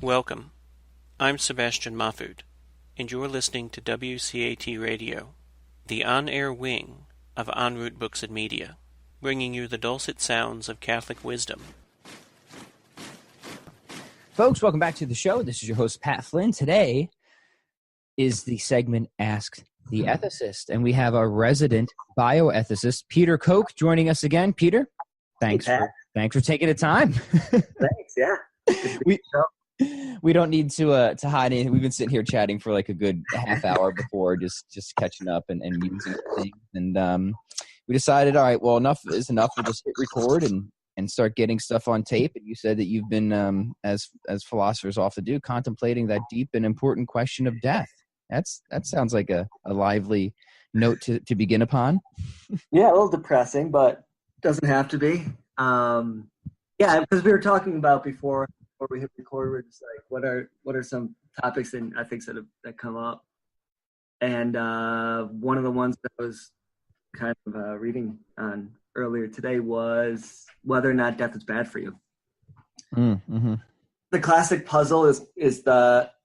Welcome. I'm Sebastian Mahfood, and you're listening to WCAT Radio, the on-air wing of En Route Books and Media, bringing you the dulcet sounds of Catholic wisdom. Folks, welcome back to the show. This is your host, Pat Flynn. Today is the segment Ask the Ethicist, and we have our resident bio-ethicist, Peter Koch, joining us again. Peter, thanks for taking the time. Thanks, yeah. We don't need to hide anything. We've been sitting here chatting for like a good half hour before, just catching up and using things. And we decided, all right, well, enough is enough. We'll just hit record and start getting stuff on tape. And you said that you've been, as philosophers often do, contemplating that deep and important question of death. That sounds like a lively note to begin upon. Yeah, a little depressing, but doesn't have to be. Yeah, because we were talking about before we hit record, we're just like, what are some topics in ethics that come up? And one of the ones that I was kind of reading on earlier today was whether or not death is bad for you. Mm-hmm. The classic puzzle is kind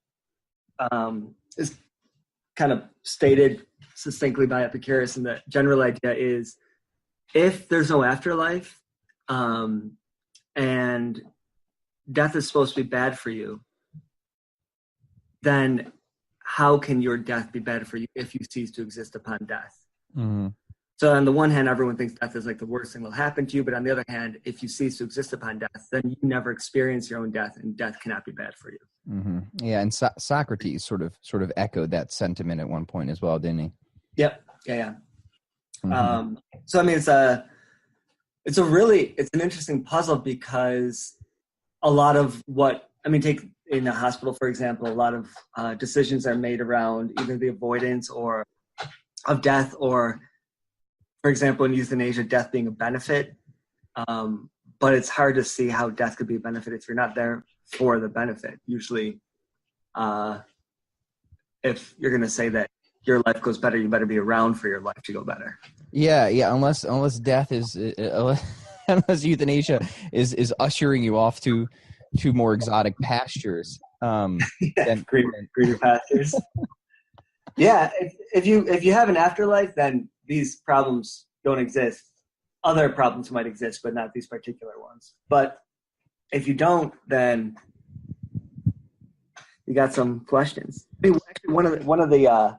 of stated succinctly by Epicurus, and the general idea is if there's no afterlife, and death is supposed to be bad for you, then how can your death be bad for you if you cease to exist upon death? Mm-hmm. So on the one hand, everyone thinks death is like the worst thing that will happen to you, but on the other hand, if you cease to exist upon death, then you never experience your own death, and death cannot be bad for you. Mm-hmm. Yeah, and Socrates sort of echoed that sentiment at one point as well, didn't he? Yep. Yeah. Mm-hmm. So I mean, it's an interesting puzzle, because a lot of take in a hospital, for example, a lot of decisions are made around either the avoidance of death, or, for example, in euthanasia, death being a benefit. But it's hard to see how death could be a benefit if you're not there for the benefit. Usually, if you're going to say that your life goes better, you better be around for your life to go better. Yeah. Unless death is, unless euthanasia is ushering you off to more exotic pastures. Greener pastures. Yeah, if you have an afterlife, then these problems don't exist. Other problems might exist, but not these particular ones. But if you don't, then you got some questions. Actually, one of the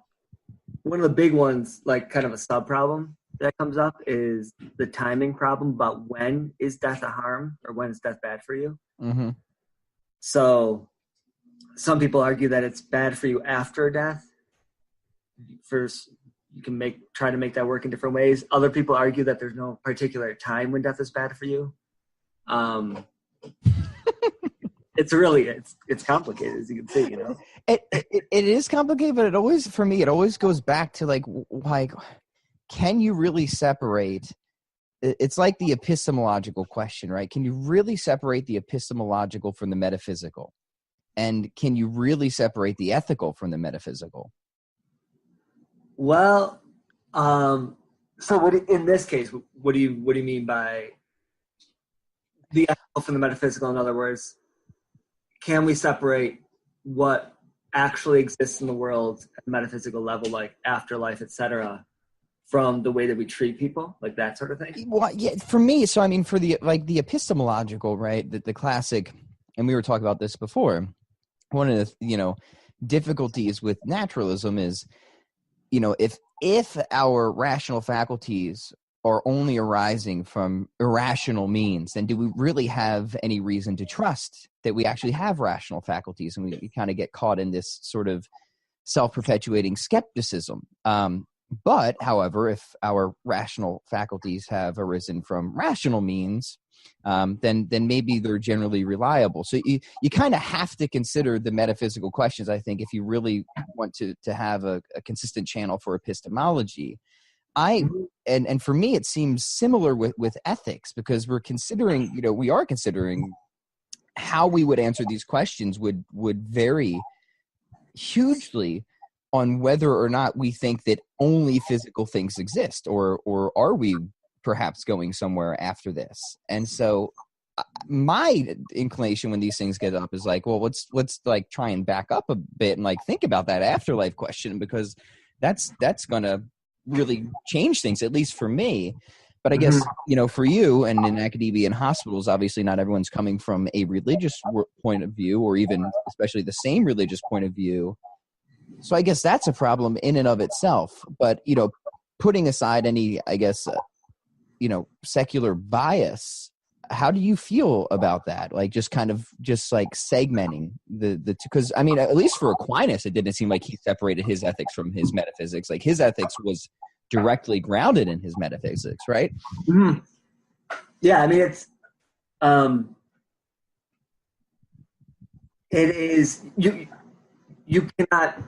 big ones, like kind of a sub problem that comes up, is the timing problem about when is death a harm or when is death bad for you. Mm-hmm. So some people argue that it's bad for you after death. First, you can try to make that work in different ways. Other people argue that there's no particular time when death is bad for you. It's complicated, as you can see, you know. It is complicated, but it always goes back to like can you really separate? It's like the epistemological question, right? Can you really separate the epistemological from the metaphysical? And can you really separate the ethical from the metaphysical? Well, so in this case, what do you mean by the ethical from the metaphysical? In other words, can we separate what actually exists in the world at a metaphysical level, like afterlife, etc., from the way that we treat people, like that sort of thing? Well, yeah, for me, so I mean, for the epistemological, right, the classic, and we were talking about this before, one of the, difficulties with naturalism is, if our rational faculties are only arising from irrational means, then do we really have any reason to trust that we actually have rational faculties? And we kind of get caught in this sort of self-perpetuating skepticism. But, however, if our rational faculties have arisen from rational means, then maybe they're generally reliable. So you kind of have to consider the metaphysical questions, I think, if you really want to have a consistent channel for epistemology. And for me, it seems similar with ethics, because we are considering how we would answer these questions would vary hugely on whether or not we think that only physical things exist, or are we perhaps going somewhere after this? And so my inclination when these things get up is like, well, let's like try and back up a bit and like think about that afterlife question, because that's going to really change things, at least for me. But I guess, for you and in academia and hospitals, obviously not everyone's coming from a religious point of view, or even especially the same religious point of view. So I guess that's a problem in and of itself. But, putting aside any, I guess, secular bias, how do you feel about that? Like just like segmenting because I mean, at least for Aquinas, it didn't seem like he separated his ethics from his metaphysics. Like his ethics was directly grounded in his metaphysics, right? Mm-hmm. Yeah, I mean, it is, you cannot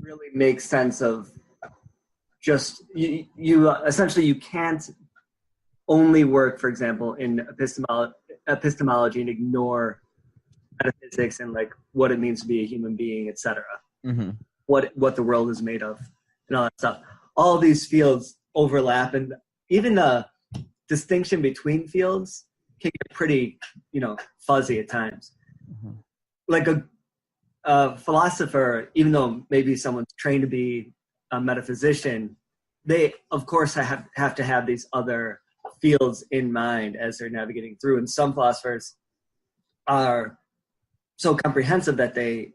really make sense of just, you essentially, you can't only work, for example, in epistemology and ignore metaphysics and like what it means to be a human being, etc. Mm-hmm. What the world is made of and all that stuff. All these fields overlap, and even the distinction between fields can get pretty, fuzzy at times. Mm-hmm. Like a philosopher, even though maybe someone's trained to be a metaphysician, they of course have to have these other fields in mind as they're navigating through. And some philosophers are so comprehensive that they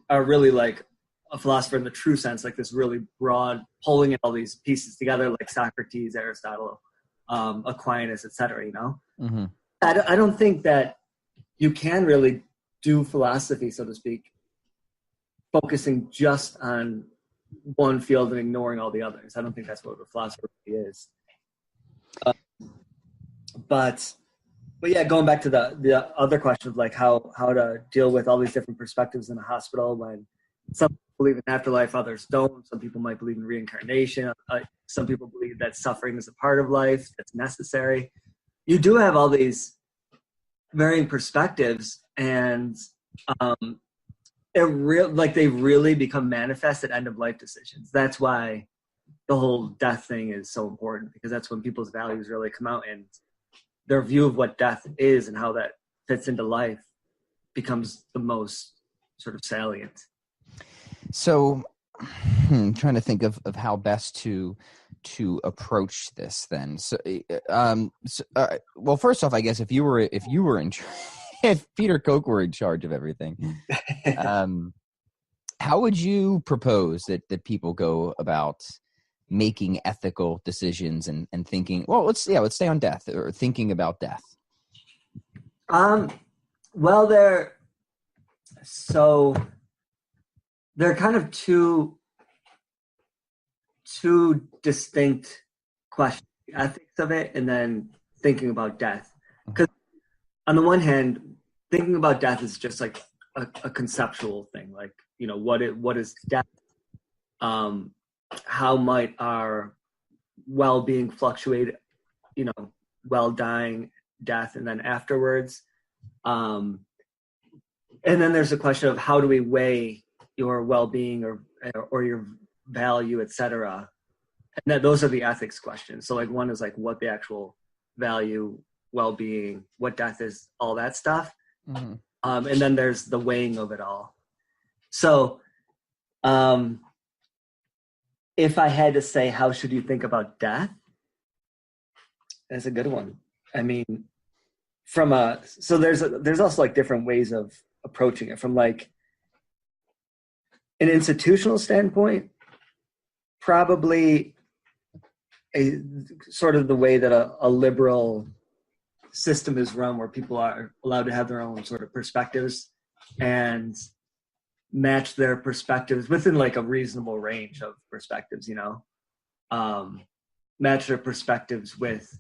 are really like a philosopher in the true sense, like this really broad, pulling in all these pieces together, like Socrates, Aristotle, Aquinas, etc. Mm-hmm. I don't think that you can really do philosophy, so to speak, focusing just on one field and ignoring all the others. I don't think that's what a philosopher really is. But yeah, going back to the other question of like how to deal with all these different perspectives in a hospital, when some people believe in afterlife, others don't. Some people might believe in reincarnation. Some people believe that suffering is a part of life, that's necessary. You do have all these varying perspectives, and they really become manifest at end of life decisions. That's why the whole death thing is so important, because that's when people's values really come out, and their view of what death is and how that fits into life becomes the most sort of salient. So I'm trying to think of how best to approach this then. So, well, first off, I guess if you were in if Peter Koch were in charge of everything, how would you propose that people go about making ethical decisions and thinking, well, let's stay on death, or thinking about death? Well, they're kind of two distinct questions: ethics of it, and then thinking about death. Because on the one hand, thinking about death is just like a conceptual thing, like, what is death? How might our well-being fluctuate, while dying, death, and then afterwards? And then there's a question of how do we weigh your well-being or your value, etc. And that those are the ethics questions. So like one is like what the actual value, well-being, what death is, all that stuff. Mm-hmm. And then there's the weighing of it all. So if I had to say, how should you think about death? That's a good one. I mean, so there's also like different ways of approaching it. From like an institutional standpoint, probably a sort of the way that a liberal system is run, where people are allowed to have their own sort of perspectives and match their perspectives within like a reasonable range of perspectives, match their perspectives with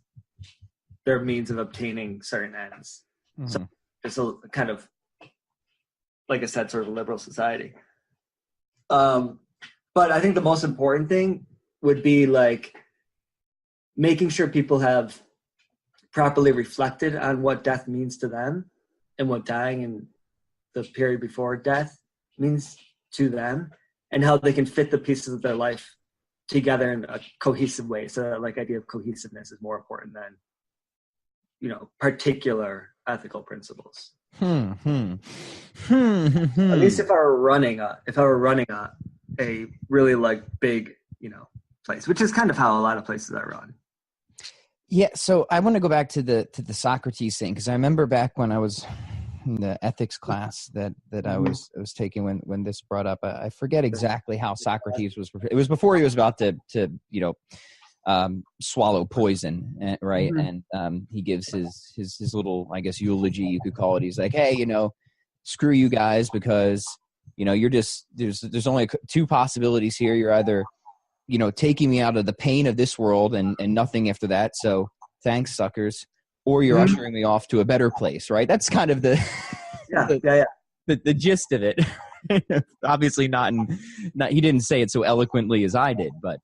their means of obtaining certain ends. Mm-hmm. So it's a kind of, like I said, sort of a liberal society. But I think the most important thing would be like making sure people have properly reflected on what death means to them and what dying in the period before death means to them, and how they can fit the pieces of their life together in a cohesive way. So that like idea of cohesiveness is more important than particular ethical principles. At least if I were running a really like big, place, which is kind of how a lot of places are run. Yeah. So I want to go back to the Socrates thing, because I remember back when I was in the ethics class that I was taking when this brought up. I forget exactly how Socrates was. It was before he was about to swallow poison, right? Mm-hmm. And he gives his little, I guess, eulogy, you could call it. He's like, hey, screw you guys, because you're just there's only two possibilities here. You're either taking me out of the pain of this world and nothing after that, so thanks, suckers, or you're ushering me off to a better place, right? That's kind of the the gist of it. Obviously not he didn't say it so eloquently as I did, but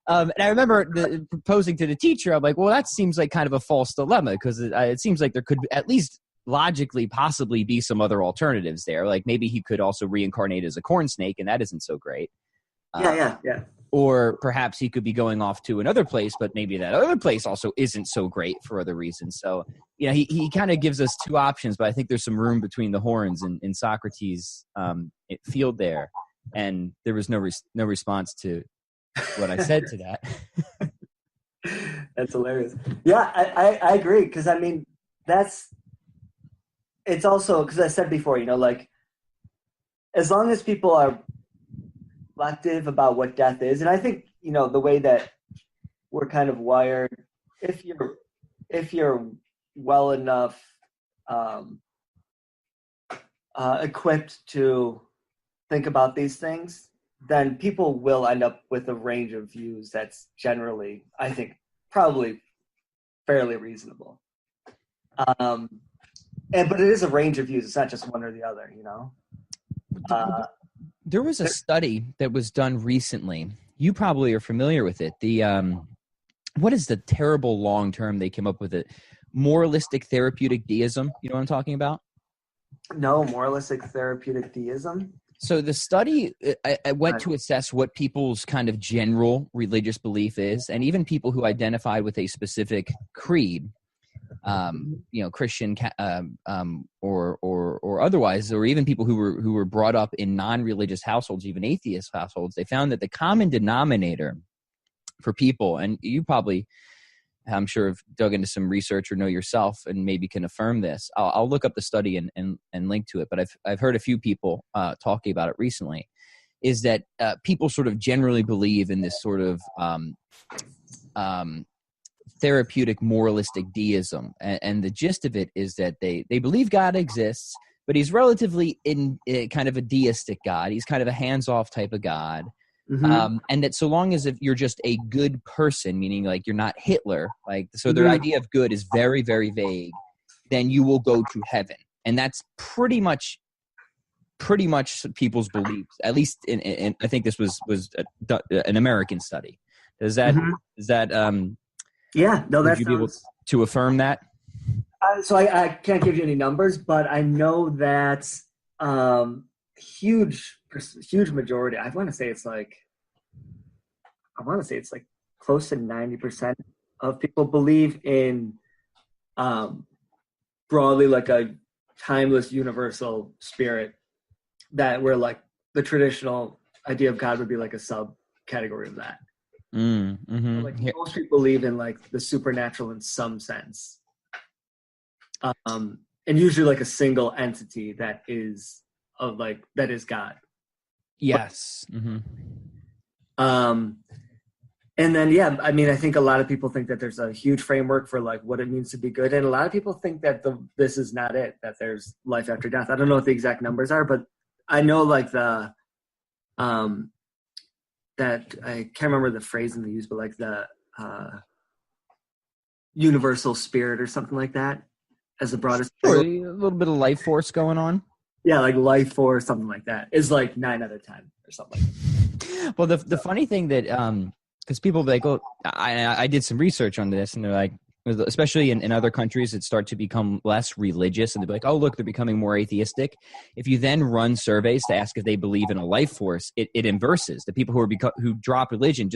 and I remember proposing to the teacher, I'm like, well, that seems like kind of a false dilemma, because it seems like there could at least logically possibly be some other alternatives there. Like maybe he could also reincarnate as a corn snake, and that isn't so great. Yeah. Or perhaps he could be going off to another place, but maybe that other place also isn't so great for other reasons. So, he kind of gives us two options, but I think there's some room between the horns in Socrates' field there. And there was no response to what I said to that. That's hilarious. Yeah, I agree. Because it's also, because I said before, like, as long as people are reflective about what death is, and I think the way that we're kind of wired, if you're well enough equipped to think about these things, then people will end up with a range of views that's generally, I think, probably fairly reasonable. But it is a range of views. It's not just one or the other, There was a study that was done recently. You probably are familiar with it. What is the terrible long term they came up with? It moralistic therapeutic deism. You know what I'm talking about? No, moralistic therapeutic deism. So the study, I went to assess what people's kind of general religious belief is, and even people who identified with a specific creed, Christian or otherwise, or even people who were brought up in non-religious households, even atheist households. They found that the common denominator for people, and you probably, I'm sure, have dug into some research or know yourself and maybe can affirm this. I'll look up the study and link to it, but I've heard a few people talking about it recently, is that people sort of generally believe in this sort of therapeutic moralistic deism. And the gist of it is that they believe God exists, but he's relatively in kind of a deistic God. He's kind of a hands-off type of God. Mm-hmm. And that so long as if you're just a good person, meaning like you're not Hitler, like, so their idea of good is very, very vague, then you will go to heaven. And that's pretty much people's beliefs, at least in I think this was an American study. Is that yeah, no, that's, would you be able to affirm that? So I can't give you any numbers, but I know that huge majority. I want to say it's like close to 90% of people believe in broadly like a timeless universal spirit, that where like the traditional idea of God would be like a subcategory of that. Mm-hmm. Like most people believe in like the supernatural in some sense, and usually like a single entity that is God. Yes. Mm-hmm. And then I think a lot of people think that there's a huge framework for like what it means to be good, and a lot of people think that this is not it, that there's life after death. I don't know what the exact numbers are, but I know like the that I can't remember the phrasing they use, but like the universal spirit or something like that as the broadest. Sure, a little bit of life force going on. Yeah, like life force, something like that, is like 9 out of 10 or something like that. Well, the funny thing that because people be like, oh, I did some research on this, and they're like, especially in other countries that start to become less religious, and they'll be like, oh, look, they're becoming more atheistic. If you then run surveys to ask if they believe in a life force, it inverses. The people who drop religion,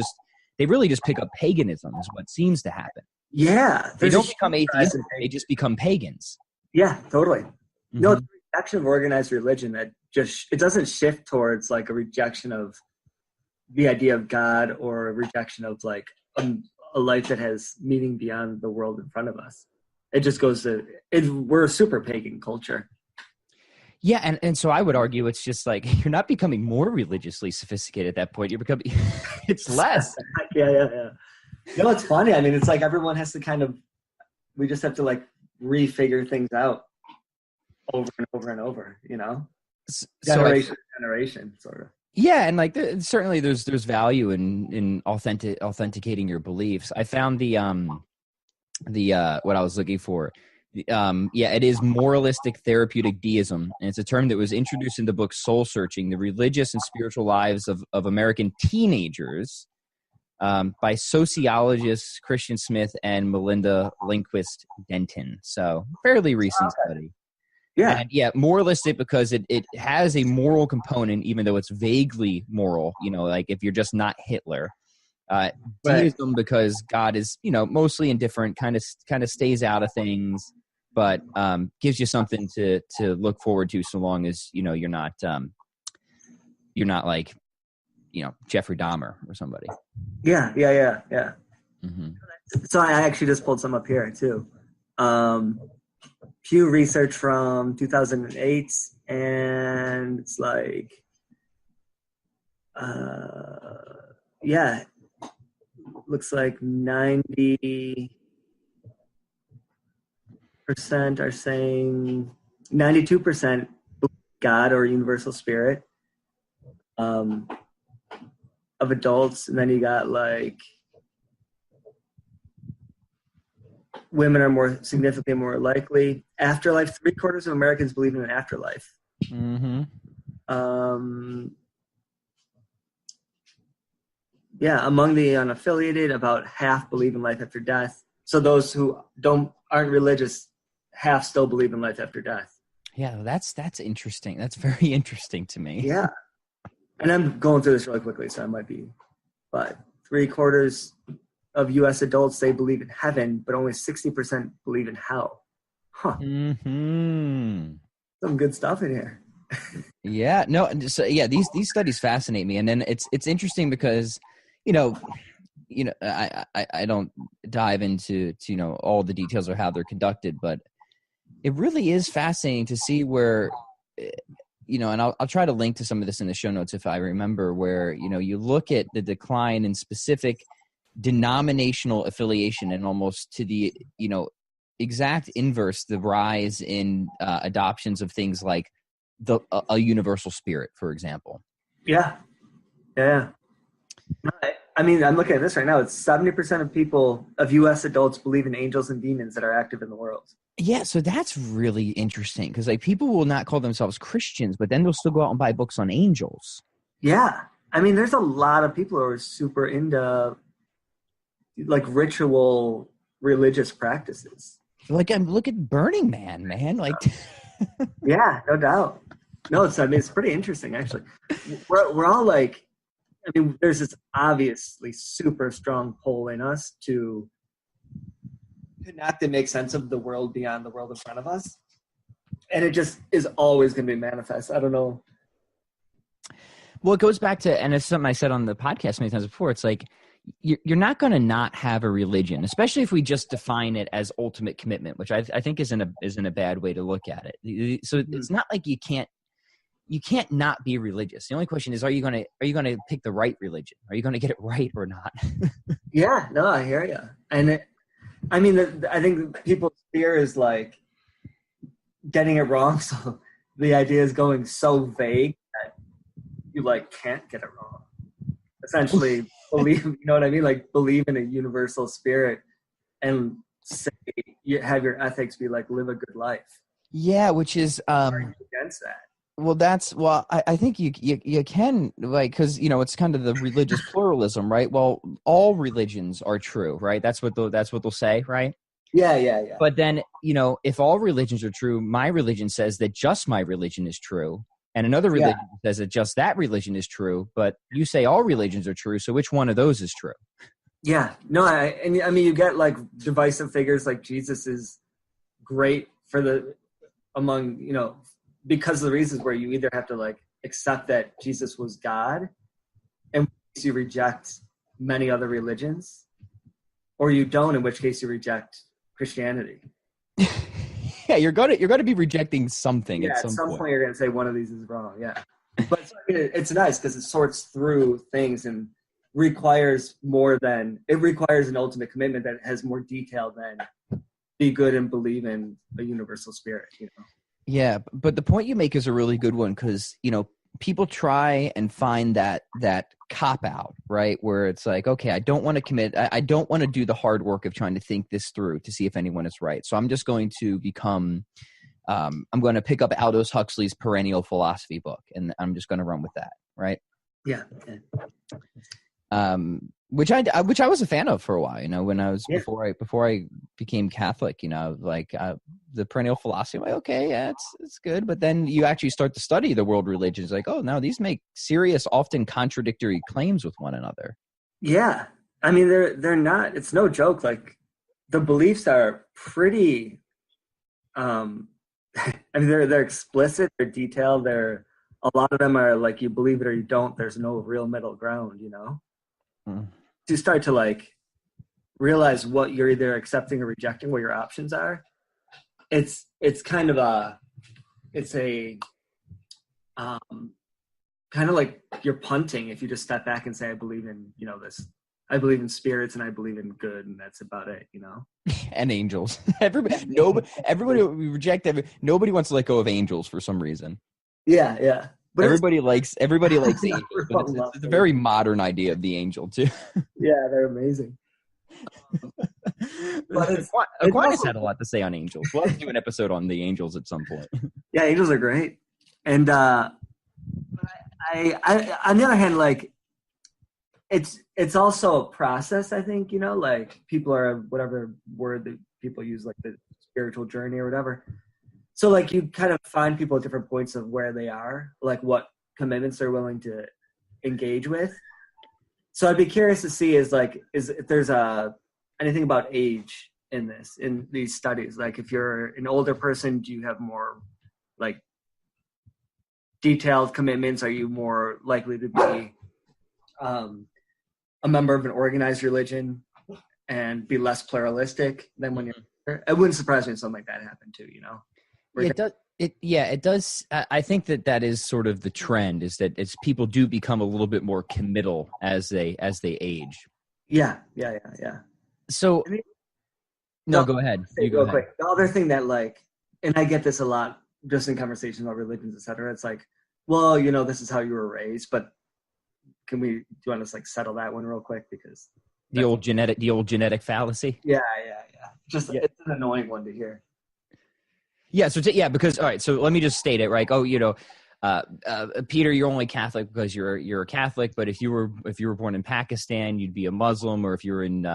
they really just pick up paganism is what seems to happen. Yeah. They There's a don't become huge rise atheists, in they just become pagans. Yeah, totally. No, Mhm. it's a rejection of organized religion that just, it doesn't shift towards like a rejection of the idea of God or a rejection of like a life that has meaning beyond the world in front of us. It just goes to, we're a super pagan culture. Yeah, and so I would argue it's just like you're not becoming more religiously sophisticated at that point. You're becoming it's less. Yeah. You know, it's funny. I mean, it's like everyone has to kind of, we just have to like refigure things out over and over and over, you know? Generation to generation, sort of. Yeah, and like certainly there's value in authenticating your beliefs. I found the what I was looking for. It is moralistic therapeutic deism, and it's a term that was introduced in the book Soul Searching: The Religious and Spiritual Lives of American Teenagers by sociologists Christian Smith and Melinda Lindquist Denton. So fairly recent study. Yeah. And moralistic because it has a moral component, even though it's vaguely moral, you know, like if you're just not Hitler. Deism because God is, you know, mostly indifferent, kind of stays out of things, but gives you something to look forward to so long as, you know, you're not like, you know, Jeffrey Dahmer or somebody. Yeah. Mm-hmm. So I actually just pulled some up here too. Pew Research from 2008, and it's like, looks like 90% are saying 92% God or universal spirit of adults, and then you got like women are significantly more likely. Afterlife, 3/4 of Americans believe in an afterlife. Mm-hmm. Among the unaffiliated, about half believe in life after death. So those who aren't religious, half still believe in life after death. Yeah, that's interesting. That's very interesting to me. Yeah. And I'm going through this really quickly, so I might be, but 3/4 of U.S. adults say believe in heaven, but only 60% believe in hell. Huh. Mm-hmm. Some good stuff in here. Yeah. No. So these studies fascinate me, and then it's interesting because, you know, I don't dive into you know all the details of how they're conducted, but it really is fascinating to see where, you know, and I'll try to link to some of this in the show notes if I remember, where, you know, you look at the decline in specific denominational affiliation and almost to the, you know, exact inverse, the rise in adoptions of things like a universal spirit, for example. Yeah. I mean, I'm looking at this right now. It's 70% of U.S. adults believe in angels and demons that are active in the world. Yeah, so that's really interesting because like people will not call themselves Christians, but then they'll still go out and buy books on angels. Yeah, I mean, there's a lot of people who are super into like ritual religious practices. Like, look at Burning Man, man. Like, yeah, no doubt. No, it's pretty interesting actually. We're all like, I mean, there's this obviously super strong pull in us to connect and make sense of the world beyond the world in front of us, and it just is always going to be manifest. I don't know. Well, it goes back to, and it's something I said on the podcast many times before. It's like you're not going to not have a religion, especially if we just define it as ultimate commitment, which I think isn't a bad way to look at it. So it's not like you can't not be religious. The only question is, are you going to pick the right religion? Are you going to get it right or not? Yeah, no, I hear you. And I think people's fear is like getting it wrong. So the idea is going so vague that you like can't get it wrong. Essentially, believe, you know what I mean? Like believe in a universal spirit and say, you have your ethics be like live a good life. Yeah, which is against that. Well, I think you can, like, because, you know, it's kind of the religious pluralism, right? Well, all religions are true, right? That's what they'll say, right? Yeah. But then, you know, if all religions are true, my religion says that just my religion is true, and another religion says that just that religion is true. But you say all religions are true, so which one of those is true? Yeah, no, I mean, you get like divisive figures like Jesus is great for among, because of the reasons where you either have to like accept that Jesus was God, in which case you reject many other religions, or you don't, in which case you reject Christianity. Yeah, you're gonna be rejecting something at some point. You're gonna say one of these is wrong. Yeah, but it's nice because it sorts through things and requires an ultimate commitment that has more detail than be good and believe in a universal spirit. Yeah, but the point you make is a really good one because people try and find that cop out, right? Where it's like, okay, I don't want to commit. I don't want to do the hard work of trying to think this through to see if anyone is right. So I'm just going to become. I'm going to pick up Aldous Huxley's Perennial Philosophy book, and I'm just going to run with that, right? Yeah. Which I was a fan of for a while, when I was before I became Catholic, like the Perennial Philosophy. I'm like, okay, yeah, it's good, but then you actually start to study the world religions, like, oh, no, these make serious, often contradictory claims with one another. Yeah, I mean, they're not. It's no joke. Like the beliefs are pretty. I mean, they're explicit. They're detailed. A lot of them are like you believe it or you don't. There's no real middle ground. To start to like realize what you're either accepting or rejecting, what your options are. It's kind of kind of like you're punting if you just step back and say, I believe in, this. I believe in spirits and I believe in good, and that's about it, And angels. Everybody we reject. Nobody wants to let go of angels for some reason. Yeah. But everybody likes angels, but it's a very modern idea of the angel too. Yeah, they're amazing. But Aquinas had a lot to say on angels. We'll have to do an episode on the angels at some point. Yeah, angels are great, and I on the other hand, like it's also a process. I think like people are whatever word that people use, like the spiritual journey or whatever. So like you kind of find people at different points of where they are, like what commitments they're willing to engage with. So I'd be curious to see is if there's anything about age in these studies. Like if you're an older person, do you have more like detailed commitments? Are you more likely to be a member of an organized religion and be less pluralistic than when you're? It wouldn't surprise me if something like that happened too. It does. It does. I think that is sort of the trend, is that people do become a little bit more committal as they age. Yeah. So, go ahead. You go ahead. Quick. The other thing that and I get this a lot just in conversations about religions, etc. It's like, well, this is how you were raised, but do you want to settle that one real quick because the old genetic fallacy? Yeah. It's an annoying one to hear. Yeah. So because all right. So let me just state it, right? Oh, Peter, you're only Catholic because you're a Catholic. But if you were born in Pakistan, you'd be a Muslim, or if you were in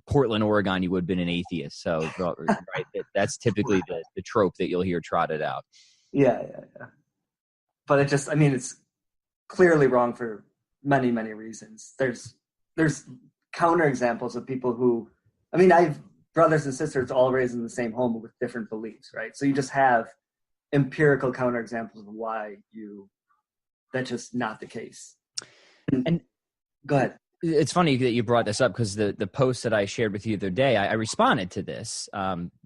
Portland, Oregon, you would have been an atheist. So right, that's typically the trope that you'll hear trotted out. Yeah. But it's clearly wrong for many, many reasons. There's counterexamples of people who, I've brothers and sisters all raised in the same home with different beliefs, right? So you just have empirical counterexamples of why that's just not the case. And go ahead. It's funny that you brought this up because the post that I shared with you the other day, I responded to this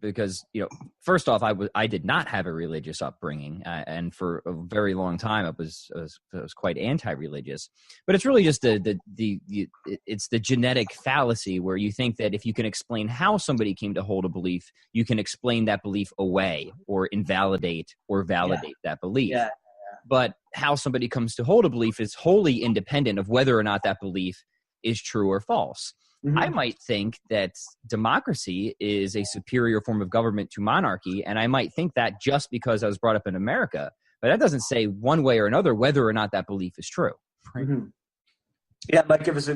because, first off, I did not have a religious upbringing, and for a very long time I was quite anti-religious. But it's really just it's the genetic fallacy where you think that if you can explain how somebody came to hold a belief, you can explain that belief away or invalidate or validate that belief. Yeah. But how somebody comes to hold a belief is wholly independent of whether or not that belief is true or false. Mm-hmm. I might think that democracy is a superior form of government to monarchy, and I might think that just because I was brought up in America, but that doesn't say one way or another whether or not that belief is true. Right? Mm-hmm. Yeah, it might give us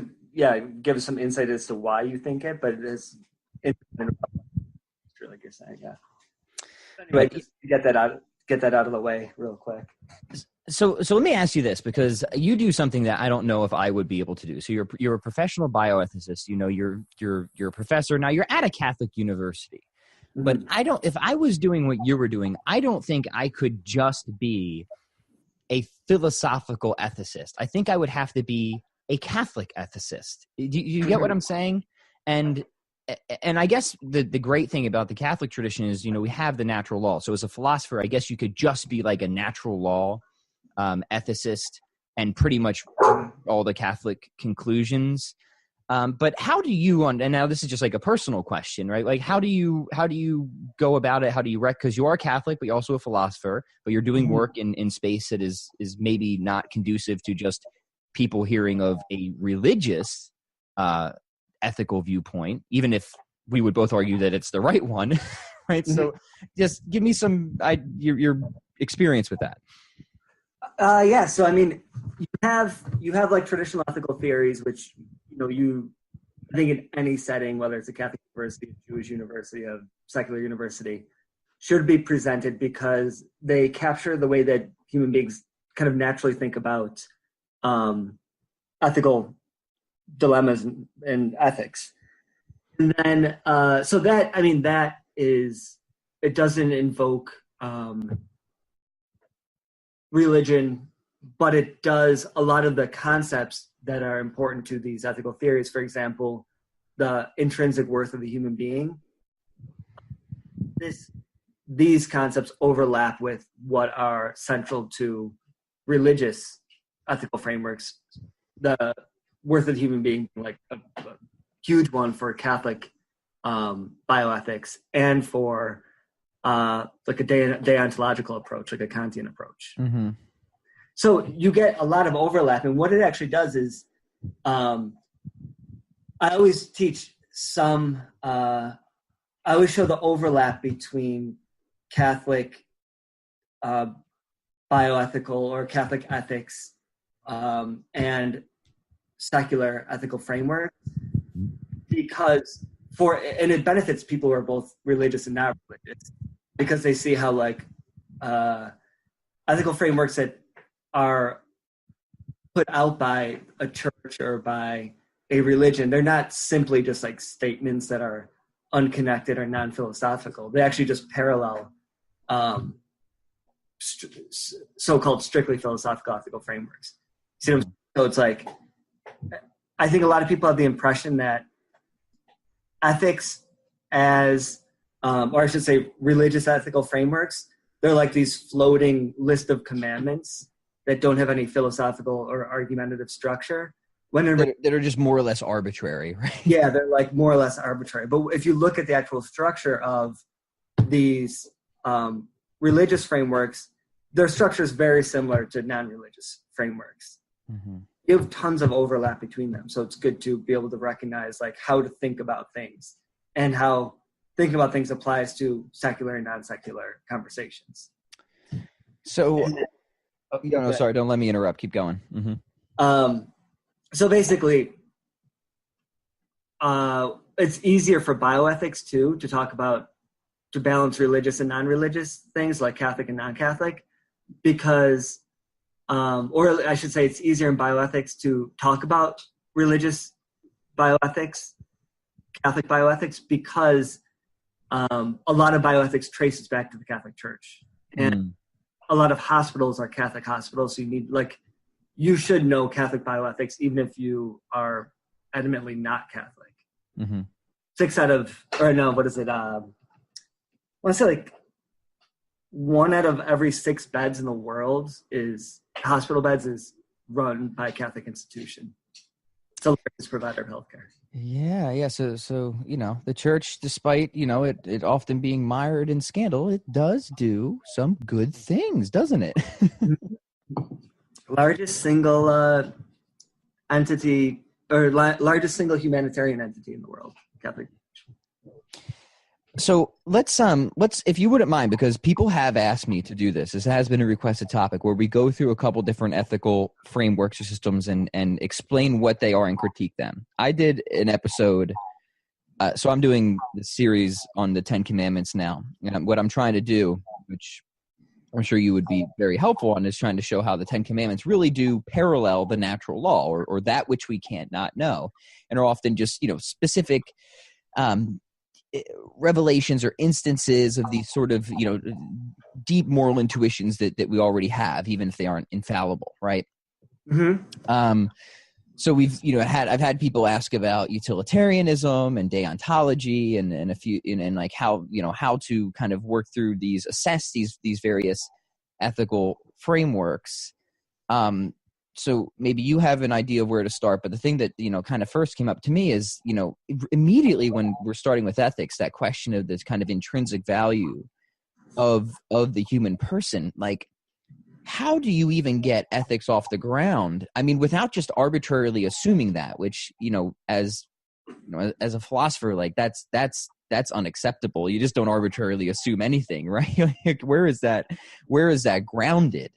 some insight as to why you think it, but it is independent of like you're saying, yeah. Anyway, just get that out of the way real quick. So let me ask you this, because you do something that I don't know if I would be able to do. So you're a professional bioethicist. You know, you're a professor. Now you're at a Catholic university. But if I was doing what you were doing, I don't think I could just be a philosophical ethicist. I think I would have to be a Catholic ethicist. Do you get what I'm saying? And I guess the great thing about the Catholic tradition is, we have the natural law. So as a philosopher, I guess you could just be like a natural law ethicist and pretty much all the Catholic conclusions. But how do you, and now this is just like a personal question, right? Like, how do you go about it? How do you because you are Catholic, but you're also a philosopher, but you're doing work in space that is maybe not conducive to just people hearing of a religious, ethical viewpoint, even if we would both argue that it's the right one, right? So just give me your experience with that. Yeah. So, I mean, you have like traditional ethical theories, which, I think in any setting, whether it's a Catholic university, a Jewish university, a secular university, should be presented because they capture the way that human beings kind of naturally think about ethical dilemmas and ethics. And then, so that, I mean, that is, it doesn't invoke religion, but it does a lot of the concepts that are important to these ethical theories. For example, the intrinsic worth of the human being. These concepts overlap with what are central to religious ethical frameworks. The worth of the human being, like a huge one for Catholic bioethics, and for like a deontological approach, like a Kantian approach. So you get a lot of overlap, and what it actually does is, I always teach I always show the overlap between Catholic bioethical or Catholic ethics and secular ethical framework, because and it benefits people who are both religious and not religious, because they see how like ethical frameworks that are put out by a church or by a religion, they're not simply just like statements that are unconnected or non-philosophical. They actually just parallel so-called strictly philosophical ethical frameworks. So it's like, I think a lot of people have the impression that ethics or I should say religious ethical frameworks, they're like these floating list of commandments that don't have any philosophical or argumentative structure. That are just more or less arbitrary, right? Yeah, they're like more or less arbitrary. But if you look at the actual structure of these religious frameworks, their structure is very similar to non-religious frameworks. You have tons of overlap between them. So it's good to be able to recognize like how to think about things and how thinking about things applies to secular and non-secular conversations. So, sorry, don't let me interrupt. Keep going. So basically, it's easier for bioethics too to balance religious and non-religious things like Catholic and non-Catholic, because, or I should say, it's easier in bioethics to talk about religious bioethics, Catholic bioethics, because a lot of bioethics traces back to the Catholic Church, and a lot of hospitals are Catholic hospitals. So you should know Catholic bioethics, even if you are adamantly not Catholic. 6 out of, or no, what is it? I want to say like 1 out of every 6 beds in the world hospital beds is run by a Catholic institution. It's the largest provider of healthcare. Yeah. So the church, despite it often being mired in scandal, it does do some good things, doesn't it? Largest single entity, or largest single humanitarian entity in the world, Catholic. So let's if you wouldn't mind, because people have asked me to do this. This has been a requested topic where we go through a couple different ethical frameworks or systems and explain what they are and critique them. I did an episode, so I'm doing the series on the 10 Commandments now. And what I'm trying to do, which I'm sure you would be very helpful on, is trying to show how the Ten Commandments really do parallel the natural law, or that which we can't not know, and are often just, specific revelations or instances of these sort of, deep moral intuitions that we already have, even if they aren't infallible, right? Mm-hmm. So we've, I've had people ask about utilitarianism and deontology and a few, and like how, how to kind of work through assess these various ethical frameworks. So maybe you have an idea of where to start, but the thing that, kind of first came up to me is, immediately when we're starting with ethics, that question of this kind of intrinsic value of the human person, like, how do you even get ethics off the ground? I mean, without just arbitrarily assuming that, which, as a philosopher, like that's unacceptable. You just don't arbitrarily assume anything, right? Where is that grounded?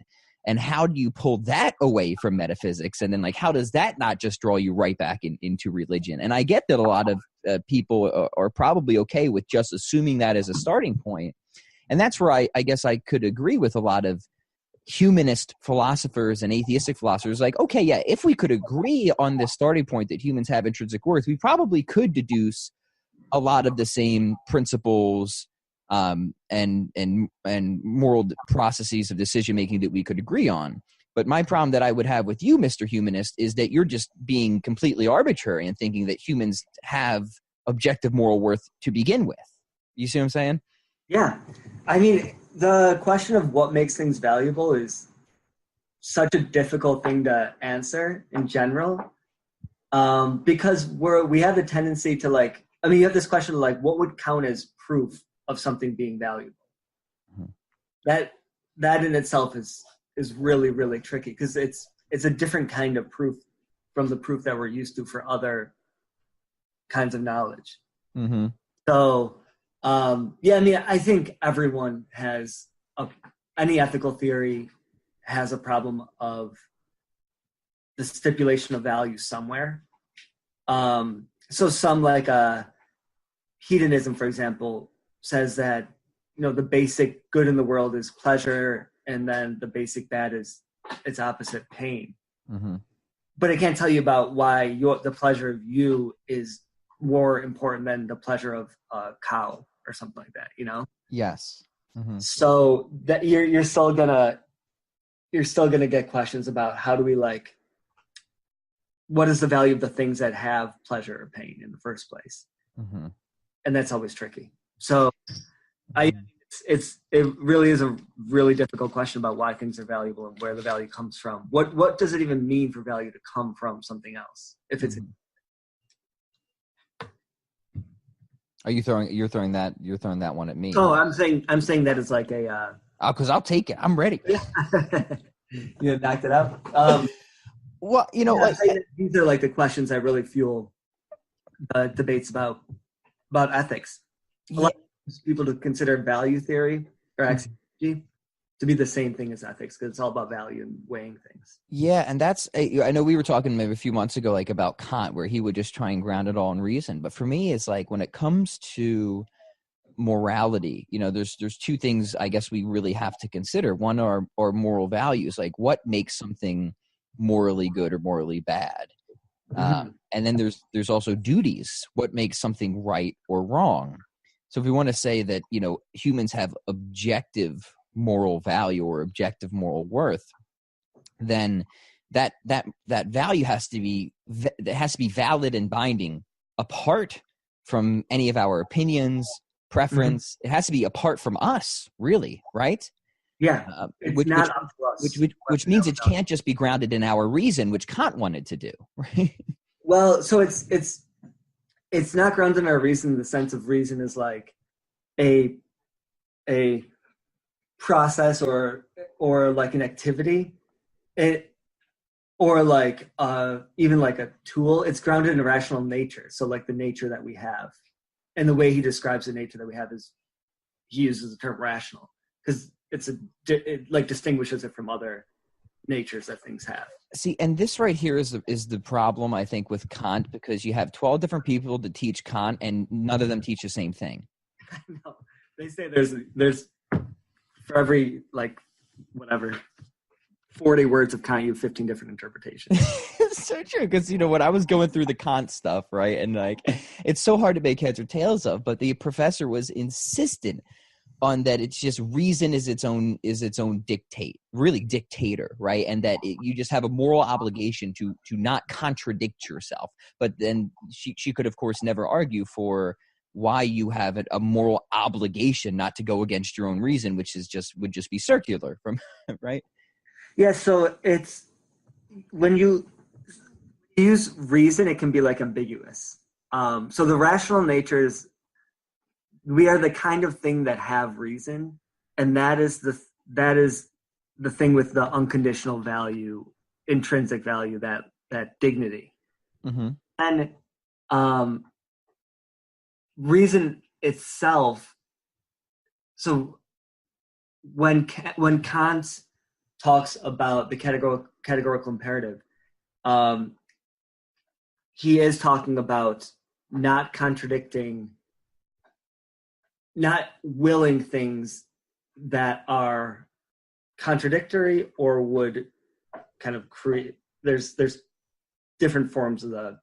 And how do you pull that away from metaphysics? And then, like, how does that not just draw you right back into religion? And I get that a lot of people are probably okay with just assuming that as a starting point. And that's where I guess I could agree with a lot of humanist philosophers and atheistic philosophers. Like, okay, yeah, if we could agree on this starting point that humans have intrinsic worth, we probably could deduce a lot of the same principles and moral processes of decision making that we could agree on. But my problem that I would have with you, Mr. Humanist, is that you're just being completely arbitrary and thinking that humans have objective moral worth to begin with. You see what I'm saying? Yeah. I mean, the question of what makes things valuable is such a difficult thing to answer in general, because we have the tendency to, like, I mean, you have this question of, like, what would count as proof of something being valuable? Mm-hmm. That in itself is really, really tricky, because it's a different kind of proof from the proof that we're used to for other kinds of knowledge. Mm-hmm. So, yeah, I mean, I think everyone has any ethical theory has a problem of the stipulation of value somewhere. So some, like hedonism, for example, says that, the basic good in the world is pleasure, and then the basic bad is its opposite, pain. Mm-hmm. But it can't tell you about why the pleasure of you is more important than the pleasure of a cow or something like that, Yes. Mm-hmm. So that you're still gonna get questions about how do we, like, what is the value of the things that have pleasure or pain in the first place? Mm-hmm. And that's always tricky. So it really is a really difficult question about why things are valuable and where the value comes from. What does it even mean for value to come from something else? If it's Are you're throwing that one at me? Oh, I'm saying that it's like a because I'll take it. I'm ready. You knocked it out. Well, these are like the questions that really fuel debates about ethics. A lot of people to consider value theory or axiology to be the same thing as ethics, because it's all about value and weighing things. Yeah, and I know we were talking maybe a few months ago, like, about Kant, where he would just try and ground it all in reason. But for me, it's like, when it comes to morality, there's two things I guess we really have to consider. One are moral values, like what makes something morally good or morally bad. Mm-hmm. And then there's also duties, what makes something right or wrong. So if we want to say that, humans have objective moral value or objective moral worth, then that value has to be valid and binding apart from any of our opinions, preference. Mm-hmm. It has to be apart from us, really, right? Yeah, it's not up to us. Which means it can't just be grounded in our reason, which Kant wanted to do, right? Well, so it's not grounded in our reason in the sense of reason is like a process or like an activity, or like even like a tool. It's grounded in rational nature. So like the nature that we have, and the way he describes the nature that we have is he uses the term rational, because it like distinguishes it from other natures that things have. See, and this right here is the problem, I think, with Kant, because you have 12 different people to teach Kant, and none of them teach the same thing. I know. They say there's for every like whatever 40 words of Kant, you have 15 different interpretations. It's so true, because when I was going through the Kant stuff, right, and like it's so hard to make heads or tails of, but the professor was insistent on that it's just reason is its own dictator, right, and that you just have a moral obligation to not contradict yourself. But then she could of course never argue for why you have a moral obligation not to go against your own reason, which would just be circular from right. Yeah, so it's when you use reason, it can be like ambiguous. So the rational nature is we are the kind of thing that have reason, and that is the thing with the unconditional value, intrinsic value, that dignity. Mm-hmm. And reason itself. So when Kant talks about the categorical imperative, he is talking about not contradicting, not willing things that are contradictory or would kind of create. There's different forms of the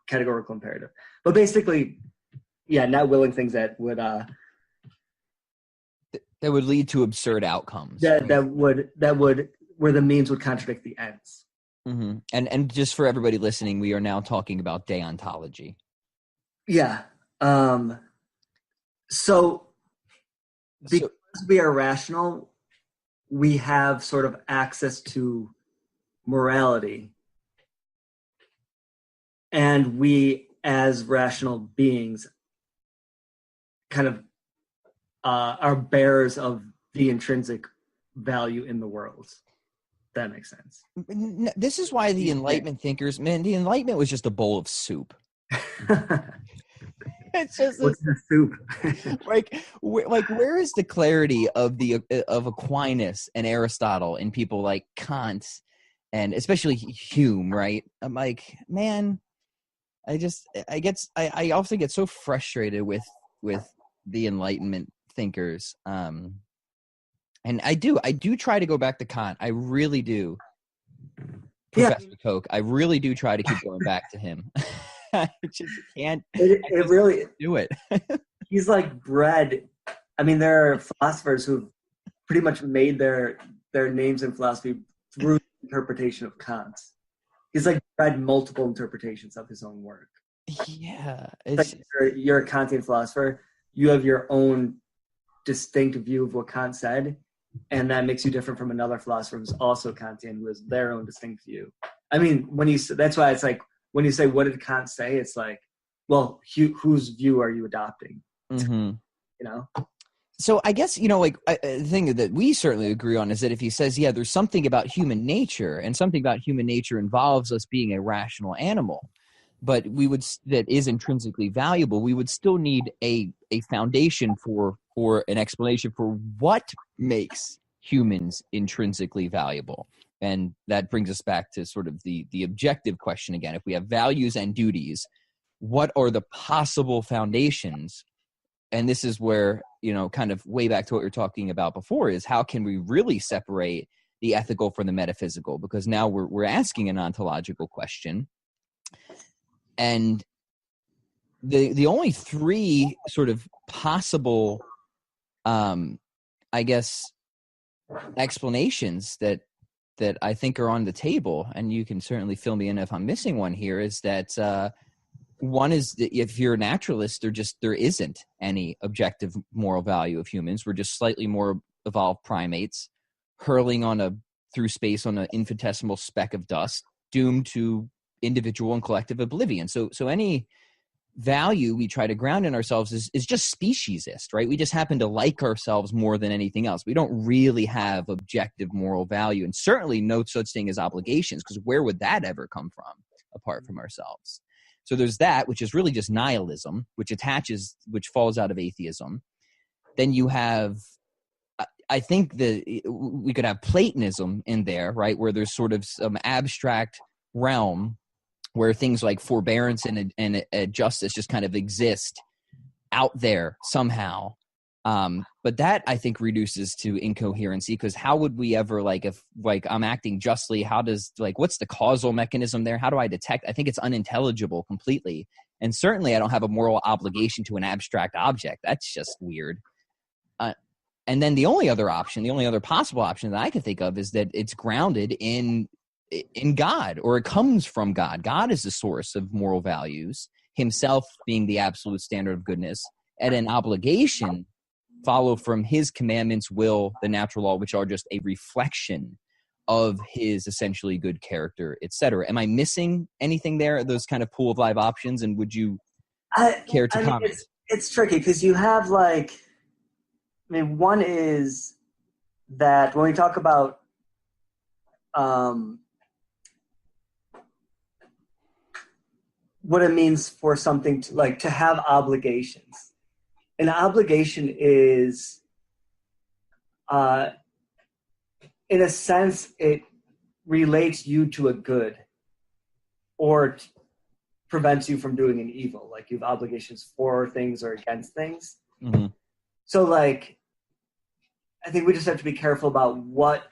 categorical imperative, but basically, yeah, not willing things that would lead to absurd outcomes. That would where the means would contradict the ends. Mm-hmm. And just for everybody listening, we are now talking about deontology. Yeah. So because we are rational, we have sort of access to morality. And we, as rational beings, kind of are bearers of the intrinsic value in the world. That makes sense. This is why the Enlightenment thinkers, man, the Enlightenment was just a bowl of soup. It's just what's the soup? where is the clarity of Aquinas and Aristotle and people like Kant and especially Hume, right? I'm like, man, I often get so frustrated with the Enlightenment thinkers. And I do try to go back to Kant. I really do. Professor Koch, I really do try to keep going back to him. I just can't. It really do it. He's like bred. I mean, there are philosophers who've pretty much made their names in philosophy through the interpretation of Kant. He's like bred multiple interpretations of his own work. Yeah, it's like you're a Kantian philosopher. You have your own distinct view of what Kant said, and that makes you different from another philosopher who's also Kantian, who has their own distinct view. I mean, that's why it's like when you say, what did Kant say? It's like, well, whose view are you adopting? Mm-hmm. You know? So I guess, the thing that we certainly agree on is that if he says, yeah, there's something about human nature, and something about human nature involves us being a rational animal, but that is intrinsically valuable, we would still need a foundation for an explanation for what makes humans intrinsically valuable. And that brings us back to sort of the objective question again. If we have values and duties, what are the possible foundations? And this is where, kind of way back to what we were talking about before, is how can we really separate the ethical from the metaphysical? Because now we're asking an ontological question. And the only three sort of possible, I guess, explanations that I think are on the table, and you can certainly fill me in if I'm missing one here, is that one is that if you're a naturalist, there isn't any objective moral value of humans. We're just slightly more evolved primates hurling through space on an infinitesimal speck of dust, doomed to individual and collective oblivion. So any value we try to ground in ourselves is just speciesist, right? We just happen to like ourselves more than anything else. We don't really have objective moral value, and certainly no such thing as obligations, because where would that ever come from apart from ourselves? So there's that, which is really just nihilism, which falls out of atheism. Then you have, I think we could have Platonism in there, right? Where there's sort of some abstract realm where things like forbearance and justice just kind of exist out there somehow, But that I think reduces to incoherency, because how would we ever, like, if like I'm acting justly, how does, like, what's the causal mechanism there? How do I detect? I think it's unintelligible completely. And certainly I don't have a moral obligation to an abstract object. That's just weird. And then the only other possible option that I can think of is that it's grounded in God, or it comes from God. God is the source of moral values, himself being the absolute standard of goodness, and an obligation follow from his commandments, will, the natural law, which are just a reflection of his essentially good character, etc. Am I missing anything there? Those kind of pool of live options, and would you care to comment? It's tricky because you have, like, I mean, one is that when we talk about what it means for something to, like, to have obligations. An obligation is, in a sense, it relates you to a good, or prevents you from doing an evil. Like, you have obligations for things or against things. Mm-hmm. So, like, I think we just have to be careful about what,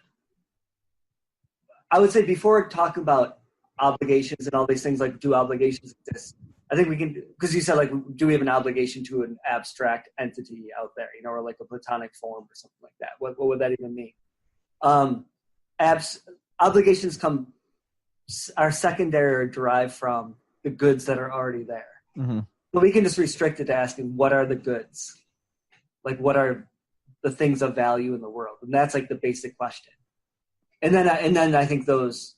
I would say before talking about obligations and all these things, like, do obligations exist? I think we can, because you said, like, do we have an obligation to an abstract entity out there, you know, or like a platonic form or something like that? What would that even mean? Obligations are secondary or derived from the goods that are already there. Mm-hmm. But we can just restrict it to asking, what are the goods? Like, what are the things of value in the world? And that's, like, the basic question. And then I think those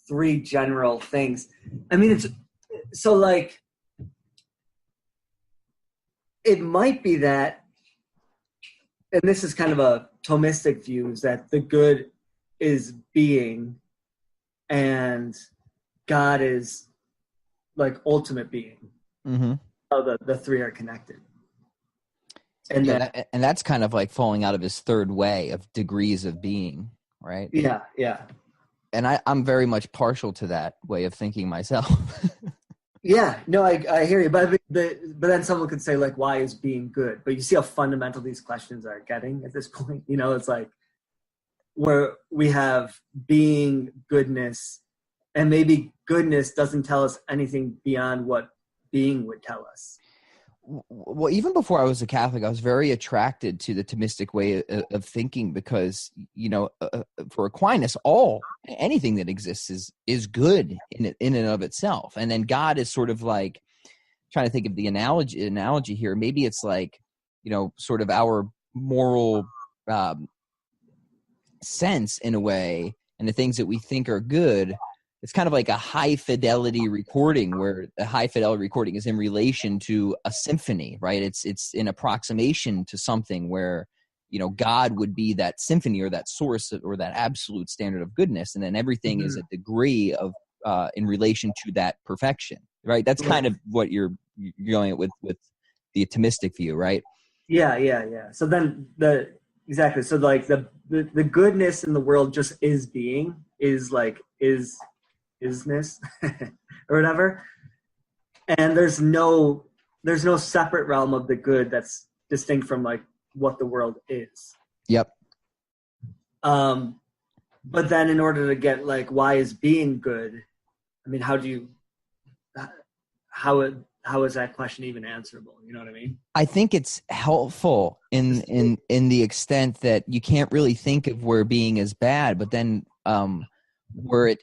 three general things, I mean, it's so, like, it might be that, and this is kind of a Thomistic view, is that the good is being and God is, like, ultimate being. Mm-hmm. How the three are connected. And and that's kind of like falling out of his third way of degrees of being, right? Yeah. And I'm very much partial to that way of thinking myself. Yeah, no, I hear you. But then someone could say, like, why is being good? But you see how fundamental these questions are getting at this point? You know, it's like where we have being, goodness, and maybe goodness doesn't tell us anything beyond what being would tell us. Well, even before I was a Catholic, I was very attracted to the Thomistic way of thinking because, you know, for Aquinas, anything that exists is good in and of itself. And then God is sort of like, trying to think of the analogy here. Maybe it's like, you know, sort of our moral sense in a way, and the things that we think are good. It's kind of like a high fidelity recording, where a high fidelity recording is in relation to a symphony, right? It's an approximation to something where, you know, God would be that symphony or that source or that absolute standard of goodness. And then everything is a degree of, in relation to that perfection, right? That's kind of what you're going at with the Thomistic view, right? Yeah. So then exactly. So, like, the goodness in the world just is being, is like, isness or whatever, and there's no separate realm of the good that's distinct from, like, what the world is. Yep. But then in order to get, like, why is being good, I mean, how is that question even answerable? You know what I mean? I think it's helpful in the extent that you can't really think of where being is bad, but then where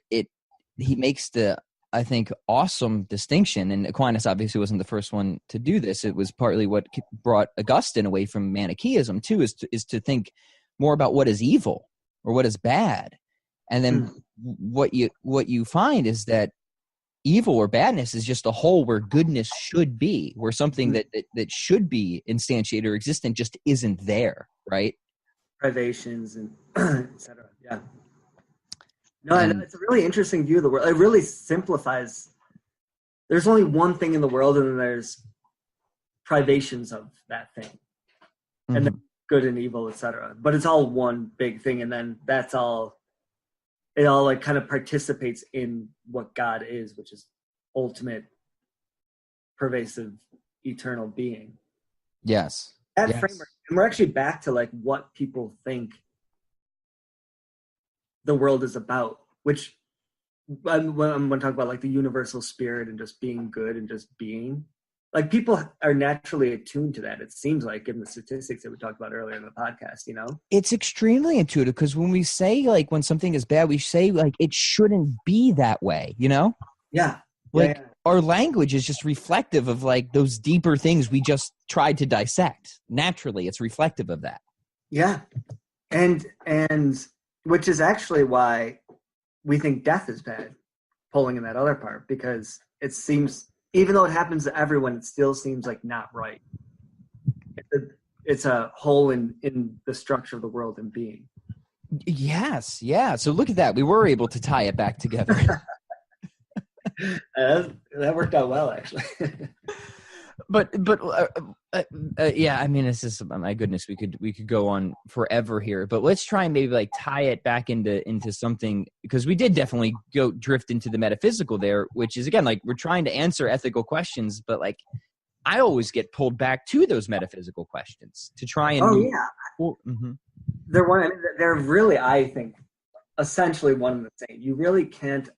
he makes the, I think, awesome distinction, and Aquinas obviously wasn't the first one to do this. It was partly what brought Augustine away from Manichaeism too, is to think more about what is evil or what is bad. And then what you find is that evil or badness is just a hole where goodness should be, where something that should be instantiated or existent just isn't there, right? Privations and etc. Yeah. No, and it's a really interesting view of the world. It really simplifies. There's only one thing in the world, and then there's privations of that thing, and then good and evil, etc. But it's all one big thing, and then that's all. It all, like, kind of participates in what God is, which is ultimate, pervasive, eternal being. Yes. That framework. And we're actually back to like what people think the world is about, which when I'm talking about like the universal spirit and just being good and just being, like people are naturally attuned to that. It seems like, given the statistics that we talked about earlier in the podcast, you know? It's extremely intuitive, because when we say like when something is bad, we say like it shouldn't be that way, you know? Yeah. Like our language is just reflective of like those deeper things we just tried to dissect. Naturally, it's reflective of that. Yeah. And which is actually why we think death is bad, pulling in that other part, because it seems, even though it happens to everyone, it still seems like not right. It's a hole in the structure of the world and being. Yes, yeah. So look at that. We were able to tie it back together. That worked out well, actually. But yeah, I mean, this is, my goodness, we could go on forever here, but let's try and maybe like tie it back into something, because we did definitely go drift into the metaphysical there, which is, again, like we're trying to answer ethical questions, but like I always get pulled back to those metaphysical questions to try and they're really, I think, essentially one and the same. You really can't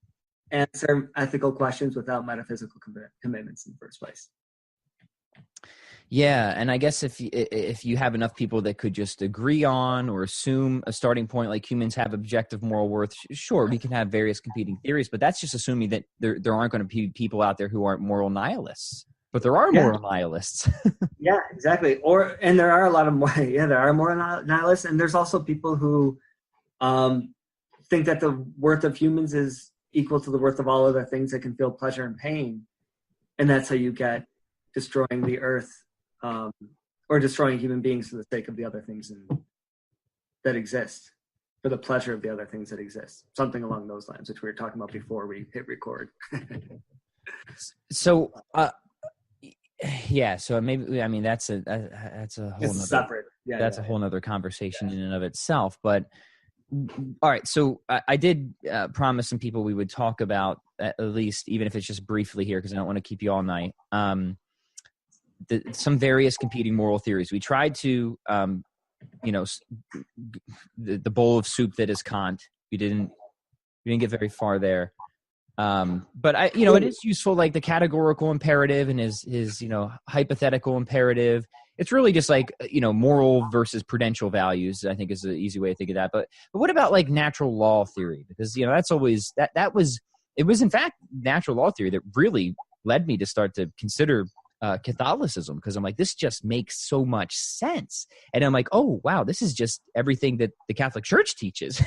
answer ethical questions without metaphysical commitments in the first place. Yeah, and I guess if you have enough people that could just agree on or assume a starting point, like humans have objective moral worth, sure, we can have various competing theories, but that's just assuming that there aren't going to be people out there who aren't moral nihilists. But there are moral nihilists. Yeah, exactly. And there are a lot of more. Yeah, there are moral nihilists, and there's also people who think that the worth of humans is equal to the worth of all other things that can feel pleasure and pain, and that's how you get destroying the earth. Or destroying human beings for the sake of the other things that exist, for the pleasure of the other things that exist. Something along those lines, which we were talking about before we hit record. So, yeah. So maybe, I mean, that's a whole nother, separate. Yeah, that's a whole nother conversation in and of itself. But all right. So I did promise some people we would talk about, at least, even if it's just briefly here, because I don't want to keep you all night. Some various competing moral theories. We tried to, the bowl of soup that is Kant. We didn't get very far there. But it is useful, like the categorical imperative and his hypothetical imperative. It's really just like, moral versus prudential values, I think, is an easy way to think of that. But what about like natural law theory? Because, that's always, it was in fact natural law theory that really led me to start to consider Catholicism, because I'm like, this just makes so much sense. And I'm like, oh, wow, this is just everything that the Catholic Church teaches.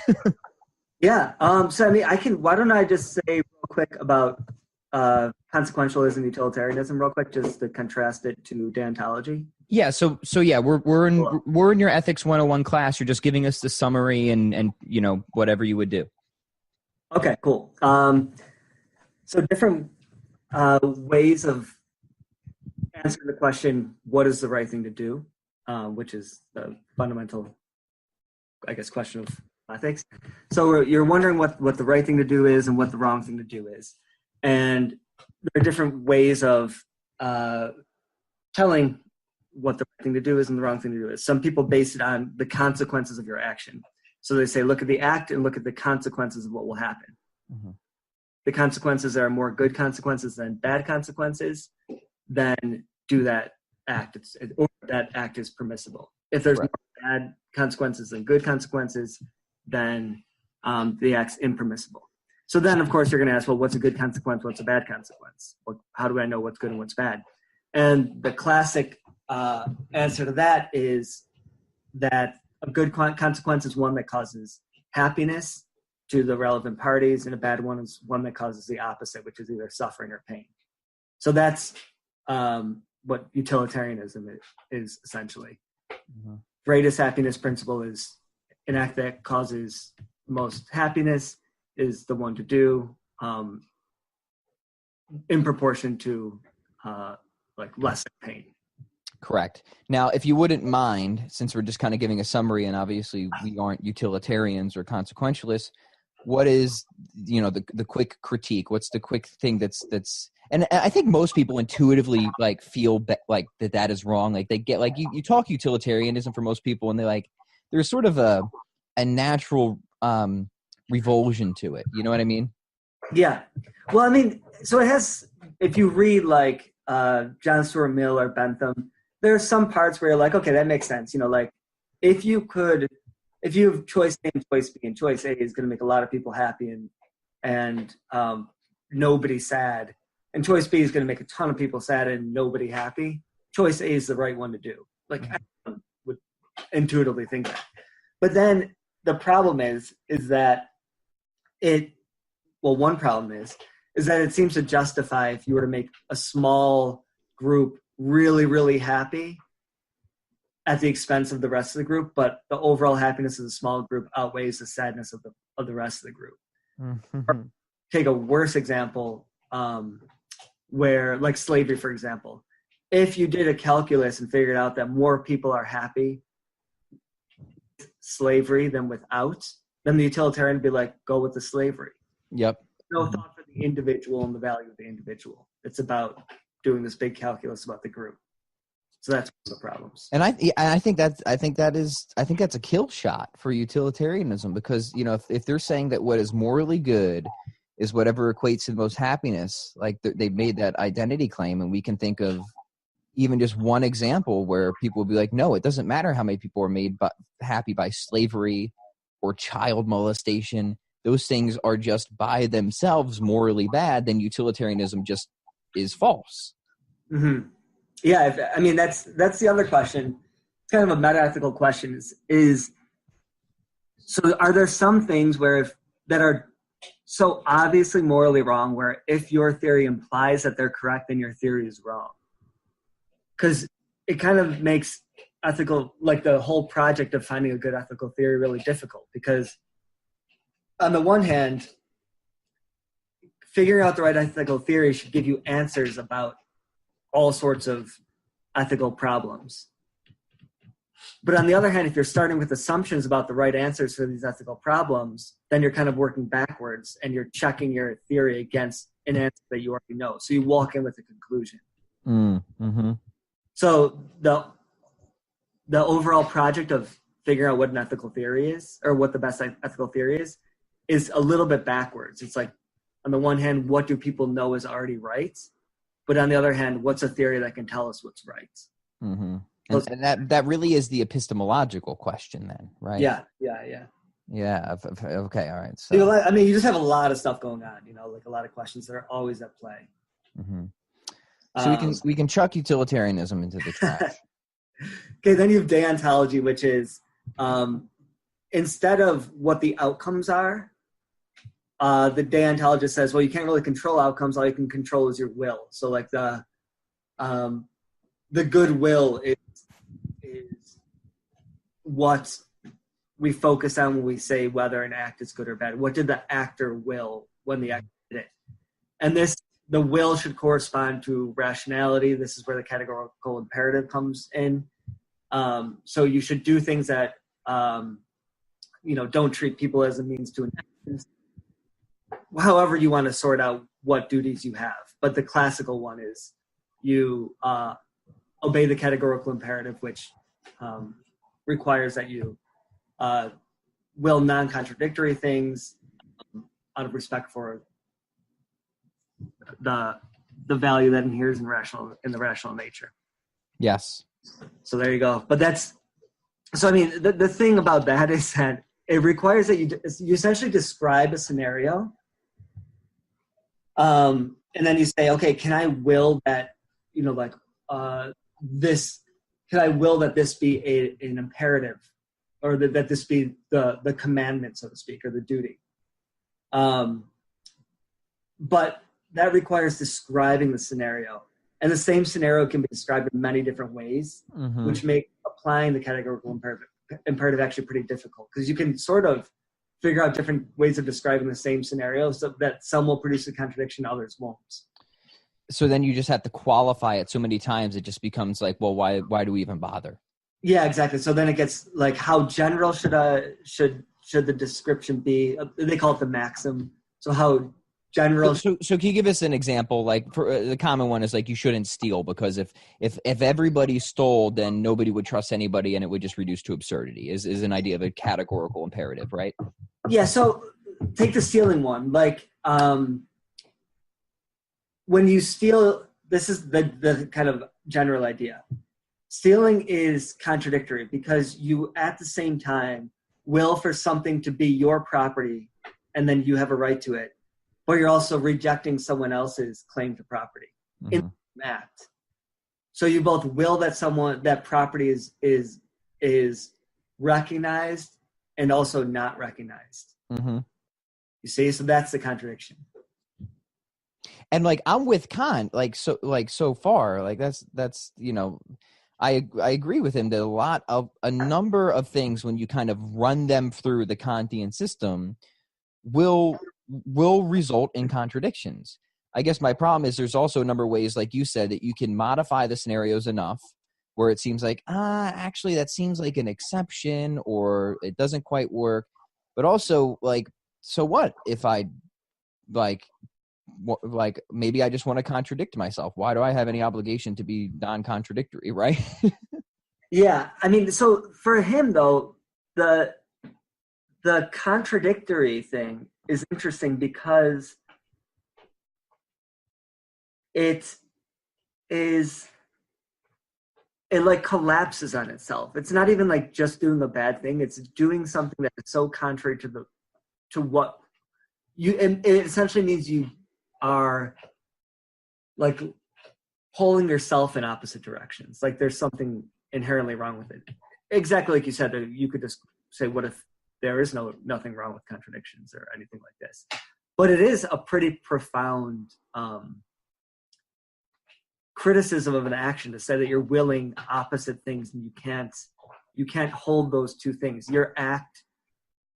Yeah. So, I mean, why don't I just say real quick about consequentialism, utilitarianism real quick, just to contrast it to deontology? Yeah. So yeah, we're in your Ethics 101 class. You're just giving us the summary and whatever you would do. Okay, cool. So different ways of answering the question, what is the right thing to do, which is the fundamental, I guess, question of ethics. So you're wondering what the right thing to do is and what the wrong thing to do is. And there are different ways of telling what the right thing to do is and the wrong thing to do is. Some people base it on the consequences of your action. So they say, look at the act and look at the consequences of what will happen. Mm-hmm. The consequences are more good consequences than bad consequences. Then do that act, or that act is permissible. If there's more bad consequences than good consequences, then the act's impermissible. So then, of course, you're going to ask, well, what's a good consequence? What's a bad consequence? How do I know what's good and what's bad? And the classic answer to that is that a good consequence is one that causes happiness to the relevant parties, and a bad one is one that causes the opposite, which is either suffering or pain. So that's what utilitarianism is essentially. Mm-hmm. Greatest happiness principle is an act that causes most happiness is the one to do, in proportion to less pain. Correct. Now, if you wouldn't mind, since we're just kind of giving a summary, and obviously we aren't utilitarians or consequentialists, what is, the quick critique? What's the quick thing that's, and I think most people intuitively like feel like that is wrong. Like they get, like you talk utilitarianism for most people, and they're like, there's sort of a natural revulsion to it. You know what I mean? Yeah. Well, I mean, so it has, if you read like John Stuart Mill or Bentham, there are some parts where you're like, okay, that makes sense. Like if you have choice A and choice B, and choice A is going to make a lot of people happy and nobody sad, and choice B is going to make a ton of people sad and nobody happy, choice A is the right one to do. Like everyone would intuitively think that. But then the problem is that one problem is that it seems to justify if you were to make a small group really, really happy at the expense of the rest of the group, but the overall happiness of the small group outweighs the sadness of the rest of the group. Mm-hmm. Take a worse example, where, like slavery, for example. If you did a calculus and figured out that more people are happy with slavery than without, then the utilitarian would be like, go with the slavery. Yep. No thought for the individual and the value of the individual. It's about doing this big calculus about the group. So that's one of the problems. And I think that's a kill shot for utilitarianism, because if they're saying that what is morally good is whatever equates to the most happiness, like they made that identity claim, and we can think of even just one example where people will be like, no, it doesn't matter how many people are made happy by slavery or child molestation. Those things are just by themselves morally bad. Then utilitarianism just is false. Mm-hmm. Yeah, I mean that's the other question. It's kind of a meta-ethical question. Is so are there some things that are so obviously morally wrong, where if your theory implies that they're correct, then your theory is wrong? Because it kind of makes ethical, like the whole project of finding a good ethical theory, really difficult. Because on the one hand, figuring out the right ethical theory should give you answers about all sorts of ethical problems. But on the other hand, if you're starting with assumptions about the right answers for these ethical problems, then you're kind of working backwards and you're checking your theory against an answer that you already know. So you walk in with a conclusion. Mm-hmm. So the overall project of figuring out what an ethical theory is, or what the best ethical theory is a little bit backwards. It's like, on the one hand, what do people know is already right? But on the other hand, what's a theory that can tell us what's right? Mm-hmm. And that really is the epistemological question then, right? Yeah. Yeah. Okay. All right. So, I mean, you just have a lot of stuff going on, like a lot of questions that are always at play. Mm-hmm. So we can chuck utilitarianism into the trash. Okay. Then you have deontology, which is instead of what the outcomes are, the deontologist says, well, you can't really control outcomes. All you can control is your will. So like the goodwill is what we focus on when we say whether an act is good or bad. What did the actor will when the actor did it? And the will should correspond to rationality. This is where the categorical imperative comes in. So you should do things that, don't treat people as a means to an end. However you want to sort out what duties you have. But the classical one is you obey the categorical imperative, which requires that you will non-contradictory things out of respect for the value that inheres in the rational nature. Yes. So there you go. But the thing about that is that it requires that you essentially describe a scenario, and then you say, okay, can I will that, this? Can I will that this be an imperative, or that this be the commandment, so to speak, or the duty? But that requires describing the scenario, and the same scenario can be described in many different ways, mm-hmm. which make applying the categorical imperative actually pretty difficult, because you can sort of figure out different ways of describing the same scenario so that some will produce a contradiction, others won't. So then you just have to qualify it so many times it just becomes like, well, why do we even bother? Yeah, exactly. So then it gets like, how general should should the description be? They call it the maxim. So how general. So can you give us an example? Like, for the common one is like, you shouldn't steal, because if everybody stole, then nobody would trust anybody, and it would just reduce to absurdity. Is an idea of a categorical imperative, right? Yeah. So take the stealing one. Like, when you steal, this is the kind of general idea. Stealing is contradictory because you, at the same time, will for something to be your property, and then you have a right to it, but you're also rejecting someone else's claim to property in the act. So you both will that property is recognized and also not recognized. Mm-hmm. You see, so that's the contradiction. And like, I'm with Kant, so far, like that's I agree with him that a number of things, when you kind of run them through the Kantian system, will result in contradictions. I guess my problem is there's also a number of ways, like you said, that you can modify the scenarios enough where it seems like, actually that seems like an exception, or it doesn't quite work. But also, like, so what if I like maybe I just want to contradict myself? Why do I have any obligation to be non-contradictory, right? Yeah, I mean, so for him though, the contradictory thing is interesting because it like collapses on itself. It's not even like just doing a bad thing. It's doing something that is so contrary to what you, it essentially means you are like pulling yourself in opposite directions. Like there's something inherently wrong with it. Exactly like you said, that you could just say, what if there is nothing wrong with contradictions or anything like this? But it is a pretty profound criticism of an action to say that you're willing opposite things, and you can't hold those two things. Your act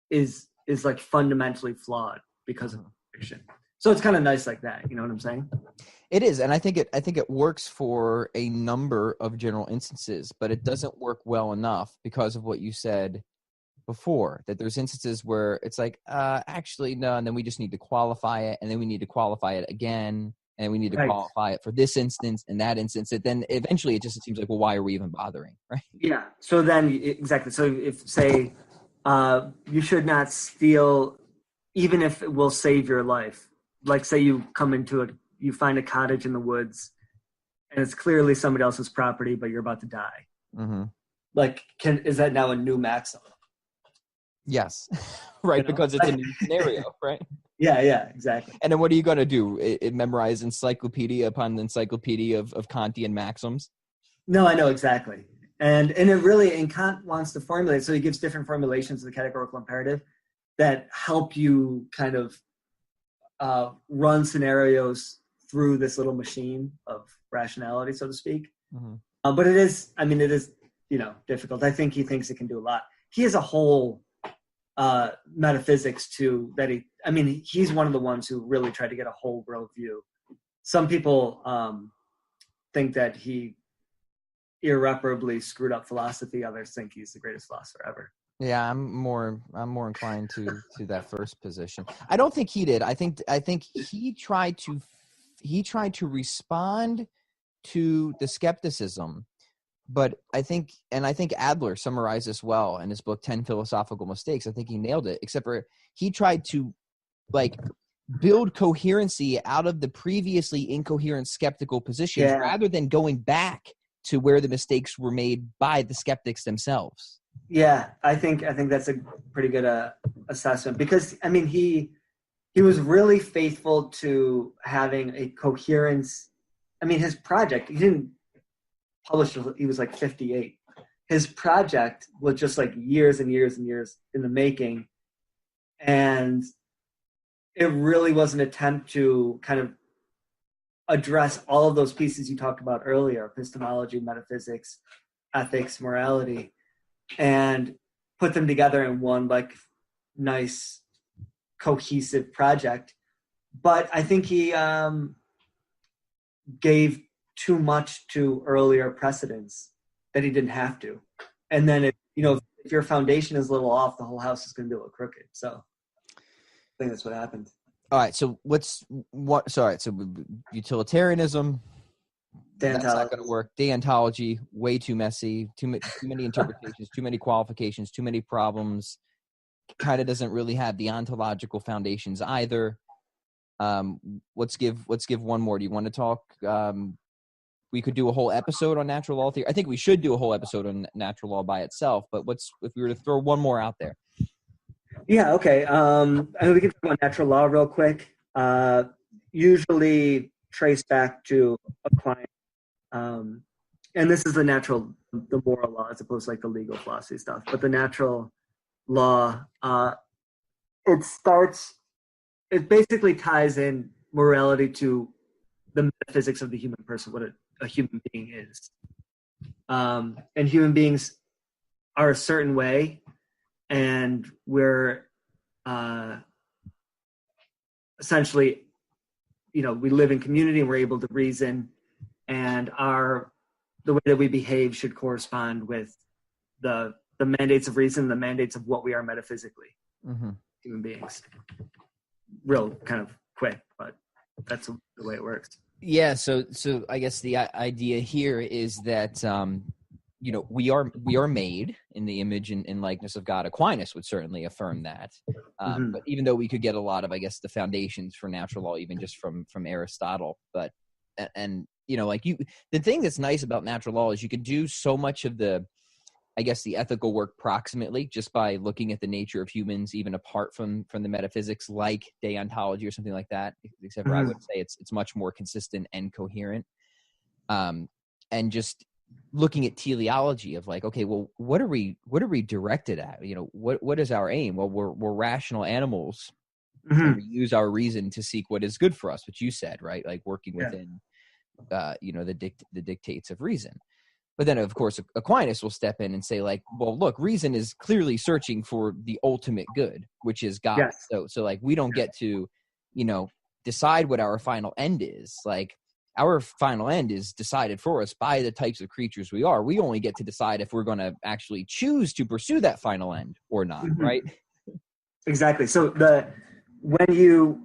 is like fundamentally flawed because of contradiction. So it's kind of nice like that. You know what I'm saying? It is, and I think it works for a number of general instances, but it doesn't work well enough because of what you said before, that there's instances where it's like, actually no, and then we just need to qualify it, and then we need to qualify it again, and we need to qualify it for this instance and that instance. And then eventually it just seems like, well, why are we even bothering, right? Yeah. So then, exactly. So if, say, you should not steal, even if it will save your life. Like, say you come you find a cottage in the woods, and it's clearly somebody else's property, but you're about to die. Mm-hmm. Like, is that now a new maxim? Yes. Right. Because it's a new scenario, right? Yeah, exactly. And then what are you going to do? Memorize encyclopedia upon encyclopedia of Kantian maxims? No, I know exactly. And it really, and Kant wants to formulate, so he gives different formulations of the categorical imperative that help you kind of run scenarios through this little machine of rationality, so to speak. Mm-hmm. But it is difficult. I think he thinks it can do a lot. He has a whole metaphysics too he's one of the ones who really tried to get a whole world view. Some people think that he irreparably screwed up philosophy. Others think he's the greatest philosopher ever. Yeah, I'm more inclined to that first position. I don't think he did. I think he tried to respond to the skepticism, but I think Adler summarized this well in his book 10 Philosophical Mistakes. I think he nailed it, except for he tried to build coherency out of the previously incoherent skeptical positions, rather than going back to where the mistakes were made by the skeptics themselves. Yeah, I think that's a pretty good assessment, because he was really faithful to having a coherence. His project, he didn't publish until he was like 58. His project was just like years and years and years in the making, and it really was an attempt to kind of address all of those pieces you talked about earlier: epistemology, metaphysics, ethics, morality, and put them together in one like nice cohesive project. But I think he gave too much to earlier precedents that he didn't have to. and then if your foundation is a little off, the whole house is going to be a little crooked. So I think that's what happened. All right. So so utilitarianism, that's not going to work. Deontology, way too messy, too many interpretations, too many qualifications, too many problems. Kind of doesn't really have the ontological foundations either. Let's give one more. Do you want to talk? We could do a whole episode on natural law theory. I think we should do a whole episode on natural law by itself. But if we were to throw one more out there? Yeah. Okay. I mean, we can talk about natural law real quick. Usually trace back to Aquinas, and this is the moral law as opposed to like the legal philosophy stuff. But the natural law, it basically ties in morality to the metaphysics of the human person, what a human being is. And human beings are a certain way, and we're essentially, we live in community and we're able to reason, and the way that we behave should correspond with the mandates of reason, the mandates of what we are metaphysically, human beings. Real kind of quick, but that's the way it works. Yeah. So I guess the idea here is that, we are made in the image and likeness of God. Aquinas would certainly affirm that. But even though we could get a lot of, I guess, the foundations for natural law, even just from Aristotle, but, the thing that's nice about natural law is you can do so much of the ethical work proximately just by looking at the nature of humans, even apart from the metaphysics, like deontology or something like that. Except for I would say it's much more consistent and coherent. And just looking at teleology of like, okay, well, what are we directed at? What is our aim? Well, we're rational animals. And we use our reason to seek what is good for us, which you said, right? Like working within, the dictates of reason. But then, of course, Aquinas will step in and say, like, well, look, reason is clearly searching for the ultimate good, which is God. Yes. So like, we don't get to, decide what our final end is. Like, our final end is decided for us by the types of creatures we are. We only get to decide if we're going to actually choose to pursue that final end or not, right? Exactly. So when you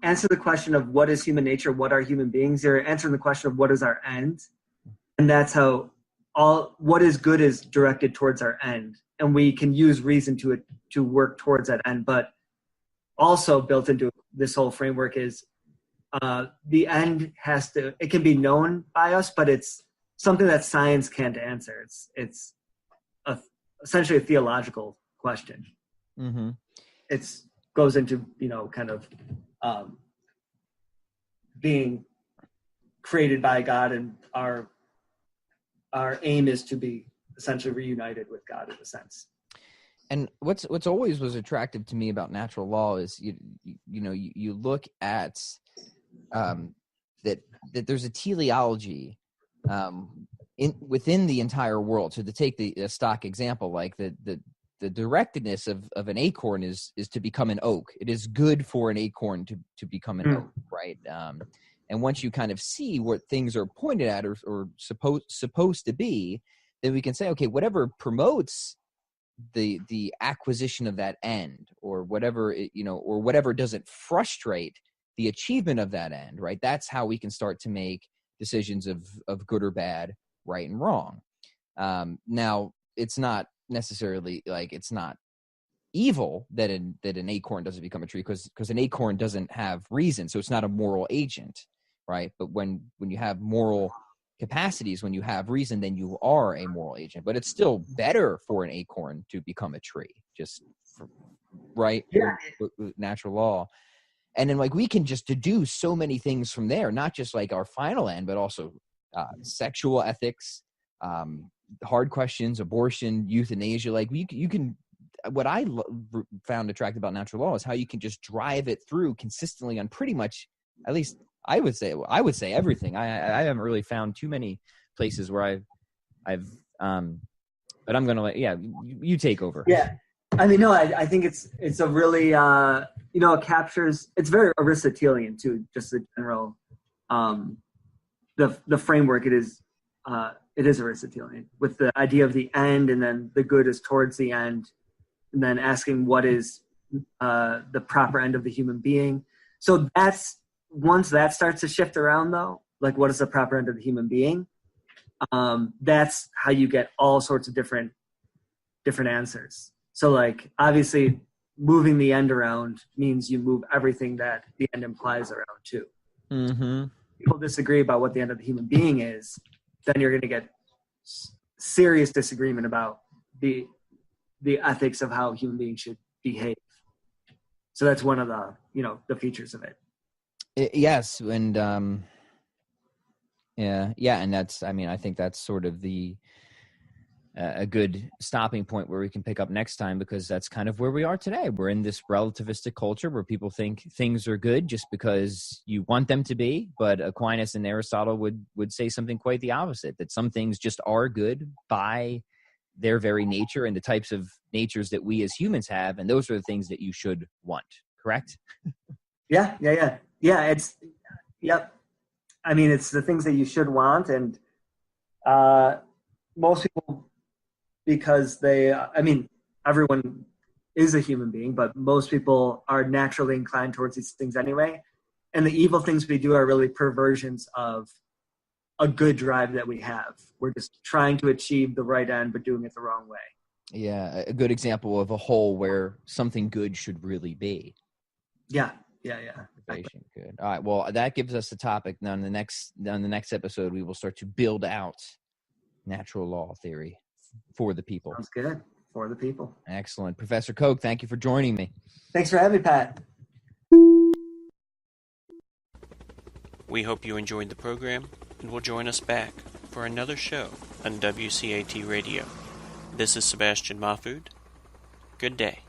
answer the question of what is human nature, what are human beings, you're answering the question of what is our end. And that's how what is good is directed towards our end. And we can use reason to work towards that end. But also built into this whole framework is the end it can be known by us, but it's something that science can't answer. It's essentially a theological question. It goes into, kind of being created by God, and our aim is to be essentially reunited with God in a sense. And what's always was attractive to me about natural law is you look at that there's a teleology within the entire world. So to take the stock example, like the directedness of an acorn is to become an oak. It is good for an acorn to become an oak, right? And once you kind of see what things are pointed at or supposed to be, then we can say, okay, whatever promotes the acquisition of that end, or whatever or whatever doesn't frustrate the achievement of that end, right? That's how we can start to make decisions of good or bad, right and wrong. Now, it's not necessarily like it's not evil that an acorn doesn't become a tree, because an acorn doesn't have reason, so it's not a moral agent, right? But when you have moral capacities, when you have reason, then you are a moral agent. But it's still better for an acorn to become a tree, right? Yeah. With natural law. And then like we can just deduce so many things from there, not just like our final end, but also sexual ethics, hard questions, abortion, euthanasia. Like you can, what I found attractive about natural law is how you can just drive it through consistently on pretty much, at least I would say everything. I haven't really found too many places where I've but I'm going to let, you take over. Yeah. I mean, no, I think it's a really, it captures, it's very Aristotelian too, just the general, the framework. It is, It is Aristotelian, with the idea of the end, and then the good is towards the end, and then asking what is the proper end of the human being. So that's, once that starts to shift around, though, like what is the proper end of the human being? That's how you get all sorts of different answers. So like, obviously, moving the end around means you move everything that the end implies around too. Mm-hmm. People disagree about what the end of the human being is, then you're going to get serious disagreement about the ethics of how human beings should behave. So that's one of the features of it. Yes, and and that's, I think that's sort of a good stopping point where we can pick up next time, because that's kind of where we are today. We're in this relativistic culture where people think things are good just because you want them to be, but Aquinas and Aristotle would say something quite the opposite, that some things just are good by their very nature and the types of natures that we as humans have, and those are the things that you should want. Correct? Yeah. It's, yep. I mean, it's the things that you should want, and most people, because everyone is a human being, but most people are naturally inclined towards these things anyway. And the evil things we do are really perversions of a good drive that we have. We're just trying to achieve the right end, but doing it the wrong way. Yeah, a good example of a whole where something good should really be. Yeah. Exactly. Good. All right. Well, that gives us the topic. Now, on the next episode, we will start to build out natural law theory for the people. Sounds good. For the people. Excellent. Professor Koch, thank you for joining me. Thanks for having me, Pat. We hope you enjoyed the program and will join us back for another show on WCAT Radio. This is Sebastian Mahfood. Good day.